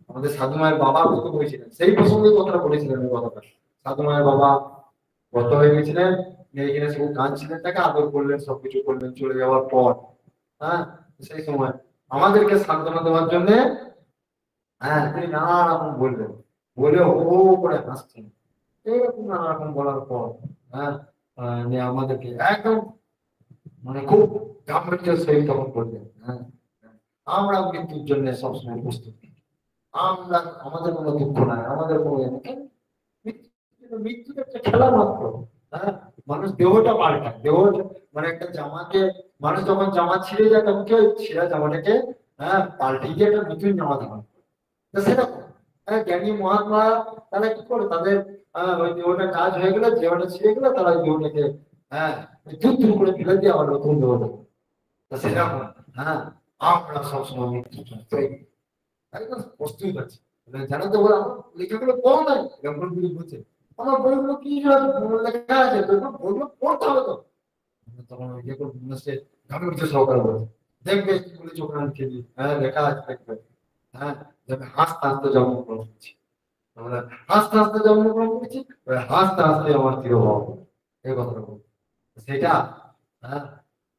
A: আমাদের সাধু মায়ের বাবা গত হয়েছিলেন, সেই প্রসঙ্গে কথাটা বলেছিলেন। ওই কথাটা সাধু মায়ের বাবা গত হয়ে গেছিলেন, এখানে সব কাঁদছিলেন, তাকে আদর করলেন, সবকিছু করলেন চলে যাওয়ার পর। হ্যাঁ, সেই সময় আমাদেরকে সান্ত্বনা দেওয়ার জন্য, হ্যাঁ, তিনি নানা রকম বললেন, বলে ও করে হাসছেন, এইরকম নানা রকম বলার পর, হ্যাঁ, নিয়ে আমাদেরকে একদম মানে খুব গাম্ভীর্যের সহিত তখন বললেন, হ্যাঁ, আমরা মৃত্যুর জন্য সবসময় প্রস্তুত, আমরা আমাদের কোনো দুঃখ নাই, আমাদের কোনো মৃত্যু একটা খেলা মাত্র। হ্যাঁ, মানুষ দেহটা পাল্টায়, দেহ মানে একটা জামাকে, মানুষ যখন জামা ছিঁড়ে যায় তখন কি ওই ছেঁড়া জামাটাকে, হ্যাঁ, পাল্টিয়ে দিয়ে একটা নতুন জামা ধারণ করে। তো সেটা, হ্যাঁ, জ্ঞানী মহাত্মা তারা কি করে, তাদের ওই দেহটা কাজ হয়ে গেলে, দেহটা ছিঁড়ে গেলে তারা ওই দেহটাকে, হ্যাঁ, দূর দূর করে ফেলে দিয়ে আবার নতুন দেহ দেবে। তো সেরকম, হ্যাঁ, আমরা সবসময় মৃত্যুর জন্য তৈরি, একদম প্রস্তুত আছে। জানো তো বলে আমার লেখাগুলো পড়ো নাই, এরকম যদি বলছে আমার বইগুলো কি লেখা আছে, তো বইগুলো পড়তে হবে তো। তখন ওই যে সে গাম্ভীর্য সহকারে বলছে, দেখবে কি বলেছি ওখানে লিখে দিই, হ্যাঁ লেখা আছে দেখবে। হ্যাঁ, হাসতে হাসতে জন্মগ্রহণ করছি, আমরা হাসতে হাসতে জন্মগ্রহণ করছি, হাসতে হাসতে আমার প্রিয় হব, এই কথাটা বলবো। সেটা হ্যাঁ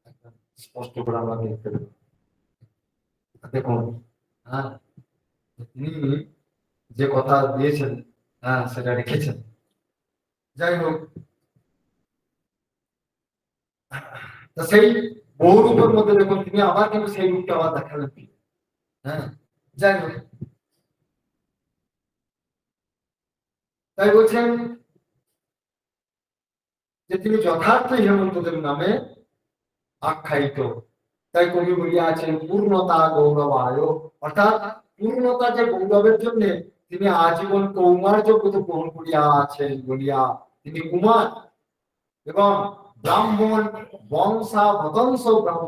A: একদম স্পষ্ট করে আমরা দেখতে পাই। দেখুন, হ্যাঁ, তিনি যে কথা দিয়েছেন, হ্যাঁ সেটা রেখেছেন। যাই হোক, তা সেই বহু রূপের মধ্যে দেখুন তিনি আবার কিন্তু সেই রূপটা আবার দেখালেন। হ্যাঁ, যাই হোক, তাই বলছেন যে তিনি যথার্থ হেমন্তদেব নামে আখ্যায়িত। তাই কবি বলিয়াছেন পূর্ণতা গৌরবায়, অর্থাৎ পূর্ণতা যে গৌরবের জন্য তিনি আজীবন কৌমার্য পদ গ্রহণ করিয়া আছেন বলিয়া তিনি কুমার এবং ব্রাহ্মণ বংশাবতংশ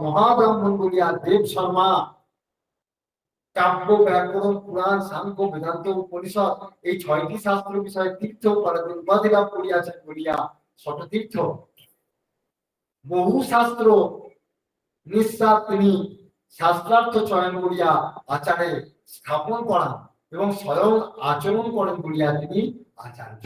A: মহাব্রাহ্মণ বলিয়া দেব শর্মা কাব্য ব্যাকরণ পুরাণ সাংখ্য বেদান্ত উপনিষদ এই 6টি শাস্ত্র বিষয়ে তীর্থ উপাধি লাভ করিয়াছেন বলিয়া শততীর্থ। বহু শাস্ত্র নিঃশ্বাস তিনি শাস্ত্রার্থ চয়ন করিয়া আচারে স্থাপন করান এবং স্বয়ং আচরণ করেন বলিয়া তিনি আচার্য।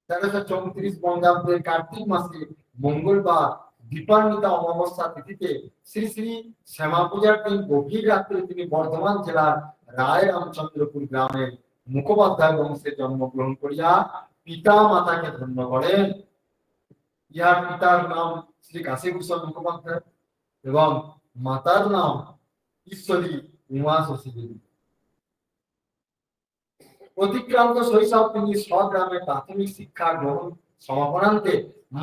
A: 1334 বঙ্গাব্দের কার্তিক মাসে মঙ্গলবার দীপান্বিতা অমাবস্যা তিথিতে শ্রী শ্রী শ্যামা পূজার দিন গভীর রাত্রে তিনি বর্ধমান জেলার রায় রামচন্দ্রপুর গ্রামের মুখোপাধ্যায় বংশে জন্মগ্রহণ করিয়া পিতা মাতাকে ধন্য করেন। ইহার পিতার নাম শ্রী কাশীভূষণ মুখোপাধ্যায় এবং মাতার নাম ঈশ্বরী উমা শশী দেবী। অতিক্রান্ত শৈশব তিনি স্বগ্রামে প্রাথমিক শিক্ষা গ্রহণ সমাপনান্তে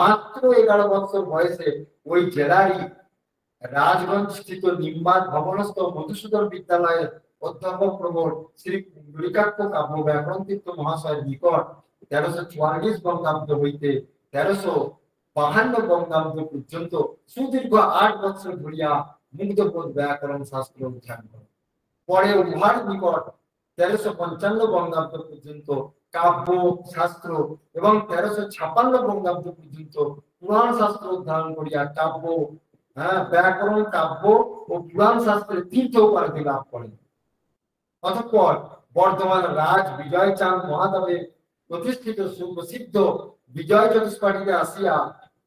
A: মাত্র 11 বছর বয়সে ওই জেলারই রাজগঞ্জ স্থিত নিম্বাদ ভবনস্থ মধুসূদন বিদ্যালয়ের অধ্যাপক প্রবর শ্রী পুণ্ডরিকাক্ষ কাব্য ব্যাকরণ তীর্থ মহাশয়ের নিকট 1344 বঙ্গাব্দ হইতে 1352 বঙ্গাব্দ পর্যন্ত সুদীর্ঘ 8 বছর ধরিয়া মুগ্ধবোধ ব্যাকরণ শাস্ত্র অধ্যয়ন করেন। পরে উহার নিকট 1355 বঙ্গাব্দ পর্যন্ত কাব্য শাস্ত্র এবং 1356 বঙ্গাব্দ পর্যন্ত পুরাণ শাস্ত্র অধ্যয়ন করিয়া কাব্য ব্যাকরণ কাব্য ও পুরাণ শাস্ত্রে তীর্থ উপাধি লাভ করেন। অতঃপর বর্ধমান রাজ বিজয় চাঁদ মহাদেবের প্রতিষ্ঠিত সুপ্রসিদ্ধ বিজয় চতুষ্পাঠীতে আসিয়া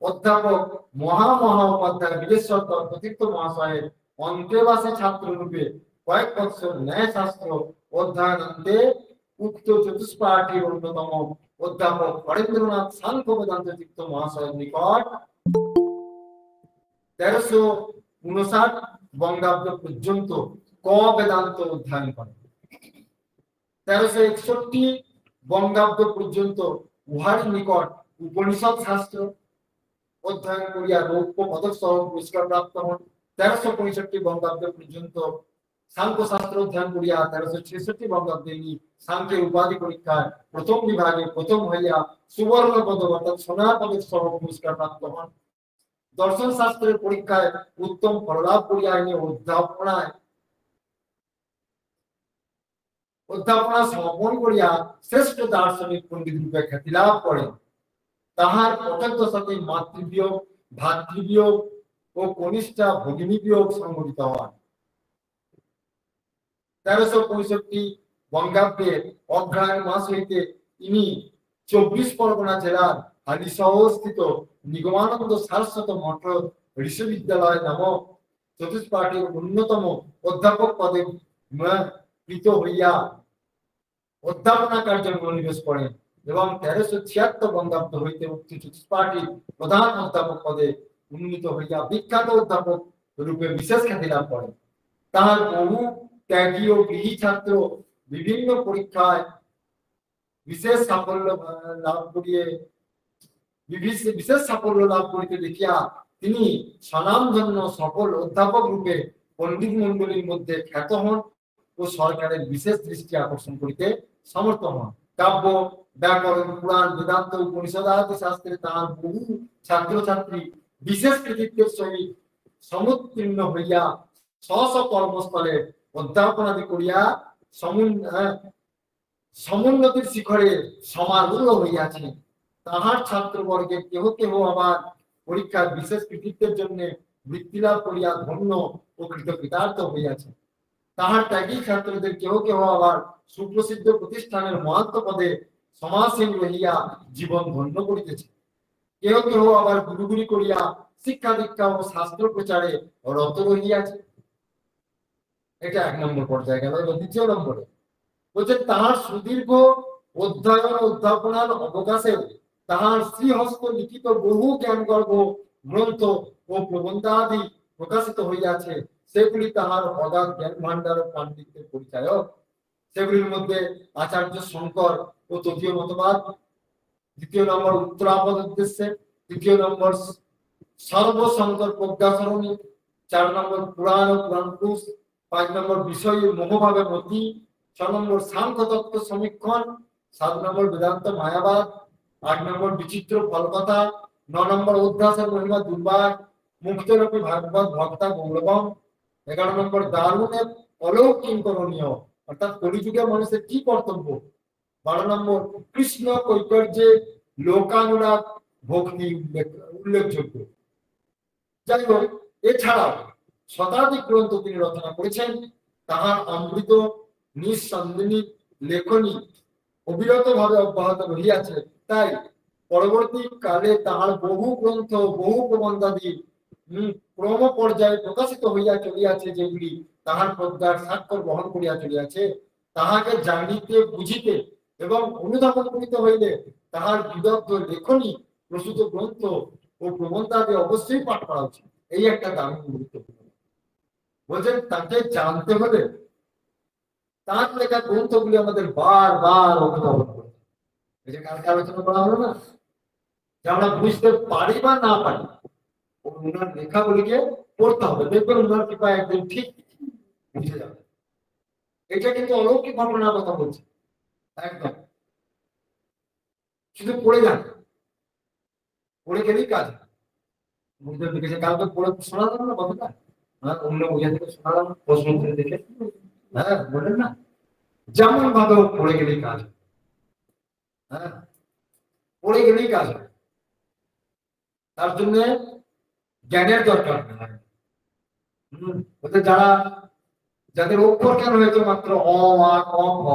A: অধ্যাপক মহামহোপাধ্যায় বীরেশ্বর দত্ততীর্থ মহাশয়ের অন্তেবাসী ছাত্র রূপে কয়েক বছর ন্যায় শাস্ত্র অধ্যয়নান্তে উক্ত চতুষ্পাঠীর অন্যতম অধ্যাপক হরেন্দ্রনাথ সাংখ্য বেদান্ত তীর্থ মহাশয়ের নিকট 1359 বঙ্গাব্দ পর্যন্ত ক বেদান্ত অধ্যয়ন করেন। 1361 বঙ্গাব্দ পর্যন্ত উহার নিকট উপনিষদ শাস্ত্র অধ্যয়ন করিয়া রৌপ্য পদক সহ পুরস্কার প্রাপ্ত হন। 1365 বঙ্গাব্দ পর্যন্ত সাংখ্য শাস্ত্র অধ্যয়ন করিয়া 1366 বঙ্গাব্দে সাংখ্যের উপাধি পরীক্ষায় প্রথম বিভাগে প্রথম হইয়া সুবর্ণ পদক অর্থাৎ সোনার পদক সহ পুরস্কার প্রাপ্ত হন। দর্শন শাস্ত্রের পরীক্ষায় উত্তম ফললাভ করিয়া অধ্যাপনা সমাপন করিয়া শ্রেষ্ঠ দার্শনিক পণ্ডিত রূপে খ্যাতি লাভ করেন। তাহার কতক দশকে মাতৃবিয়োগ ভাতৃবিয়োগ ও কনিষ্ঠা ভগিনী বিয়োগ সংঘটিত হয়। 1365 বঙ্গাব্দের অগ্রহায়ণ মাস হইতে তিনি 24 পরগনা জেলার হালিশহরস্থিত নিগমানন্দ সারস্বত মঠ ঋষি বিদ্যালয় নামক চতুষ্পাঠীর অন্যতম অধ্যাপক পদে কৃত হইয়া অধ্যাপনা কার্যে মনোনিবেশ করেন এবং 1376 বঙ্গাব্দ হইতে উক্ত চতুষ্পাঠীর প্রধান অধ্যাপক পদে উন্নীত হইয়া বিখ্যাত অধ্যাপক রূপে বিশেষ খ্যাতি লাভ করেন। তাহার বহু ত্যাগী ও গৃহী ছাত্র বিভিন্ন পরীক্ষায় বিশেষ সাফল্য লাভ করিতে দেখিয়া তিনি স্বনামধন্য সফল অধ্যাপক রূপে পণ্ডিত মণ্ডলীর মধ্যে খ্যাত হন ও সরকারের বিশেষ দৃষ্টি আকর্ষণ করিতে সমর্থ হন। কাব্য ব্যাকরণ পুরাণ বেদান্ত উপনিষদ আদি শাস্ত্রে তাহার বহু ছাত্রছাত্রী বিশেষ কৃতিত্বের সহিত সমুত্তীর্ণ হইয়া স্ব কর্মস্থলে অধ্যাপনাদি করিয়া সমুন্নতির শিখরে সমারূঢ় হইয়াছে। তাহার ছাত্রবর্গের কেহ কেহ আবার পরীক্ষার বিশেষ কৃতিত্বের জন্য বৃত্তি লাভ করিয়া ধন্য ও কৃতকৃতার্থ হইয়াছে। তাহার ত্যাগী ছাত্রদের কেহ কেহ আবার সুপ্রসিদ্ধ প্রতিষ্ঠানের মহাত্ম পদে সমাজসেবী রহিয়া জীবন ধন্য করিতেছে, কেহ কেহ আবার গুরুগুরি করিয়া শিক্ষা দীক্ষা ও শাস্ত্র প্রচারে রত রহিয়াছে। এটা 1 নম্বর পর্যায়ে গেল। দ্বিতীয় নম্বরে বলছে তাহার সুদীর্ঘ অধ্যয়ন অধ্যাপনার অবকাশে তাহার শ্রীহস্ত লিখিত বহু জ্ঞানগর্ভ গ্রন্থ ও প্রবন্ধাদি প্রকাশিত হইয়াছে, সেগুলি তাহার অগাধ জ্ঞান ভাণ্ডার ও পাণ্ডিত্যের পরিচায়ক। সেগুলির মধ্যে আচার্য শঙ্কর ও তৃতীয় মতবাদ, দ্বিতীয় নম্বর উত্তরাপদ উদ্দেশ্যে, তৃতীয় নম্বর সর্বশঙ্কর প্রজ্ঞাসরণী, 4 নম্বর পুরাণ ও পুরাণ পুরুষ, 5 নম্বর বিষয় মোহভাবে মতি, 6 নম্বর সাংখ্য তত্ত্ব সমীক্ষণ, 7 নম্বর বেদান্ত মায়াবাদ, 8 নম্বর বিচিত্র ফলকথা, 9 নম্বর উদ্ধাসের মহিমা দুর্বার, মুক্তেরপি ভাগবত ভক্তা গৌরবম, 11 নম্বর দারুণে অলৌকিক করণীয়, অর্থাৎ কলিযুগে মানুষের কি কর্তব্য, 12 নম্বর কৃষ্ণ কৈকর্যে লোকানুরাগ ভক্তি উল্লেখযোগ্য। যাই হোক, এছাড়াও শতাধিক গ্রন্থ তিনি রচনা করেছেন। তাহার অমৃত নিঃসন্দেহ লেখনী অবিরত ভাবে অব্যাহত রহিয়াছে। তাই পরবর্তী কালে তাহার বহু গ্রন্থ বহু প্রবন্ধাদি ক্রম পর্যায়ে প্রকাশিত হইয়া চলিয়াছে, যেগুলি তাহার প্রজ্ঞার স্বাক্ষর বহন করিয়া চলিয়াছে। তাহাকে জানিতে বুঝিতে এবং অনুধাবন করিতে হইলে তাহার বিদগ্ধ লেখনী প্রসূত গ্রন্থ ও প্রবন্ধাদি অবশ্যই পাঠ করা উচিত। এই একটা দারুণ গুরুত্বপূর্ণ। বলছেন তাকে জানতে হলে তার লেখা গ্রন্থগুলি আমাদের বারবার অনুধাবন করতে, এই যে কালকে আলোচনা করা হলো না, যে আমরা বুঝতে পারি বা না পারি, ওনার লেখাগুলিকে পড়তে হবে। দেখবেন ওনার কৃপা একদম ঠিক বুঝে যাবে। এটা কিন্তু অলৌকিক ঘটনার কথা বলছে, একদম শুধু পড়ে যান, পড়ে গেলেই কাজ বুঝতে পেরেছে। কালকে পড়ে শোনালাম না কথাটা, অন্য বুঝে থেকে শোনালাম প্রশ্ন দেখে, হ্যাঁ বলেন না, যেমন ভাবে পড়ে গেলেই কাজ, হ্যাঁ পড়ে গেলেই কাজ। তার জন্য জ্ঞানের দরকার। যারা যাদের অক্ষর জ্ঞান হয়েছে মাত্র অ আ ক খ,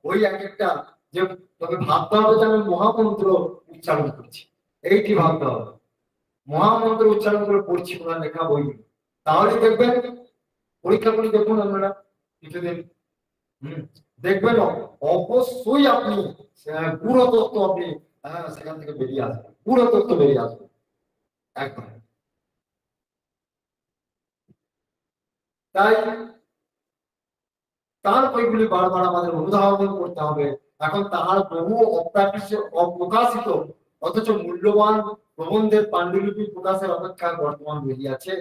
A: ওই এক একটা, যে তবে ভাবতে হবে যে আমি মহামন্ত্র উচ্চারণ করছি, এইটি ভাবতে হবে। মহামন্ত্র উচ্চারণ করে পড়ছি ওনার লেখা বই, তাহলে দেখবেন পরীক্ষা করে দেখুন আপনারা কিছুদিন, দেখবেন অবশ্যই আপনি পুরো তত্ত্ব আপনি সেখান থেকে বেরিয়ে আসবেন, পুরো তত্ত্ব বেরিয়ে আসবে একদম। তাই তার বইগুলি বারবার আমাদের অনুধাবন করতে হবে। এখন তাহার বহু অপ্রকাশিত অথচ মূল্যবান প্রবন্ধের পাণ্ডুলিপি প্রকাশের অপেক্ষা বর্তমান রহিয়াছে।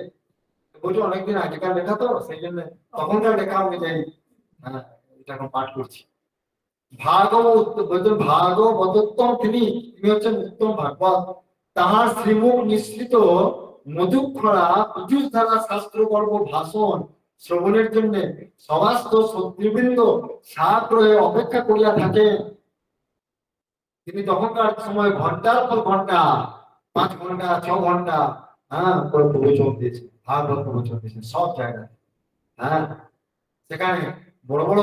A: বলছি অনেকদিন আগেকার লেখা তো, সেই জন্য তখনকার লেখা অনুযায়ী এটা এখন পাঠ করছি। ভাগবতোত্তম তিনি হচ্ছেন উত্তম ভাগবত। তাহার শ্রীমুখ নিঃসৃত মধুক্ষরা পীযুষ ধারা শাস্ত্র গর্ভ ভাষণ শ্রবণের জন্য সমস্ত শত্রুবৃন্দ সাগ্রহে অপেক্ষা করিয়া থাকে। তিনি তখনকার সময় ঘন্টার পর ঘন্টা, 5 ঘন্টা 6 ঘন্টা প্রবচন দিয়েছেন, ভাগবত প্রবচন দিয়েছেন সব জায়গায়। সেখানে বড় বড়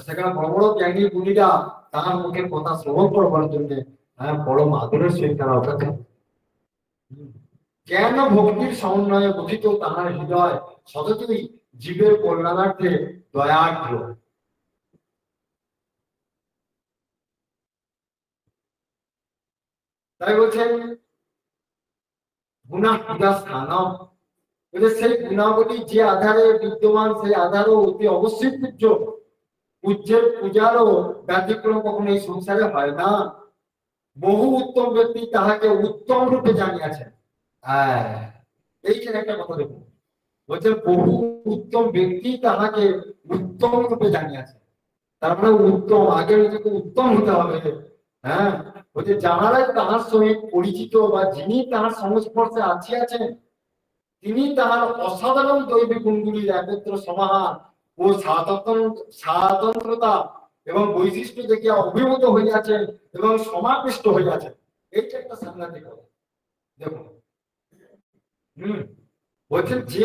A: সেখানে বড় বড় জ্ঞানী গুণীরা তার মুখের কথা শ্রবণ করবার জন্য বড় আদরের সহিত তারা অপেক্ষা। জ্ঞান ভক্তির সমন্বয়ে গঠিত তাহার হৃদয় সততই জীবের কল্যাণার্থে দয়ার্দ্র। তাই বলছেন স্থানম, সেই গুণাবলী যে আধারে বিদ্যমান, সেই আধারও অতি অবশ্যই পূজ্য। পূজ্যের পূজারও ব্যতিক্রম কখনো এই সংসারে হয় না। বহু উত্তম ব্যক্তি তাহাকে উত্তম রূপে জানিয়াছেন। এইখানে একটা কথা দেখুন, বলছে বহু উত্তম ব্যক্তি তাহাকে উত্তম রূপে জানিয়াছেন। তার মানে উত্তম, আগে নিজেকে উত্তম হতে হবে। বলছে যাহারাই তাহার সহিত পরিচিত বা যিনি তাহার সংস্পর্শে আছেন, তিনি তাহার অসাধারণ দৈবিক গুণগুলির একত্র সমাহার ও স্বাতন্ত্রতা এবং বৈশিষ্ট্য দেখিয়া অভিভূত হইয়াছেন এবং সমাকৃষ্ট হইয়াছেন। এইটা একটা সাংঘাতিক কথা। দেখুন বলছেন যে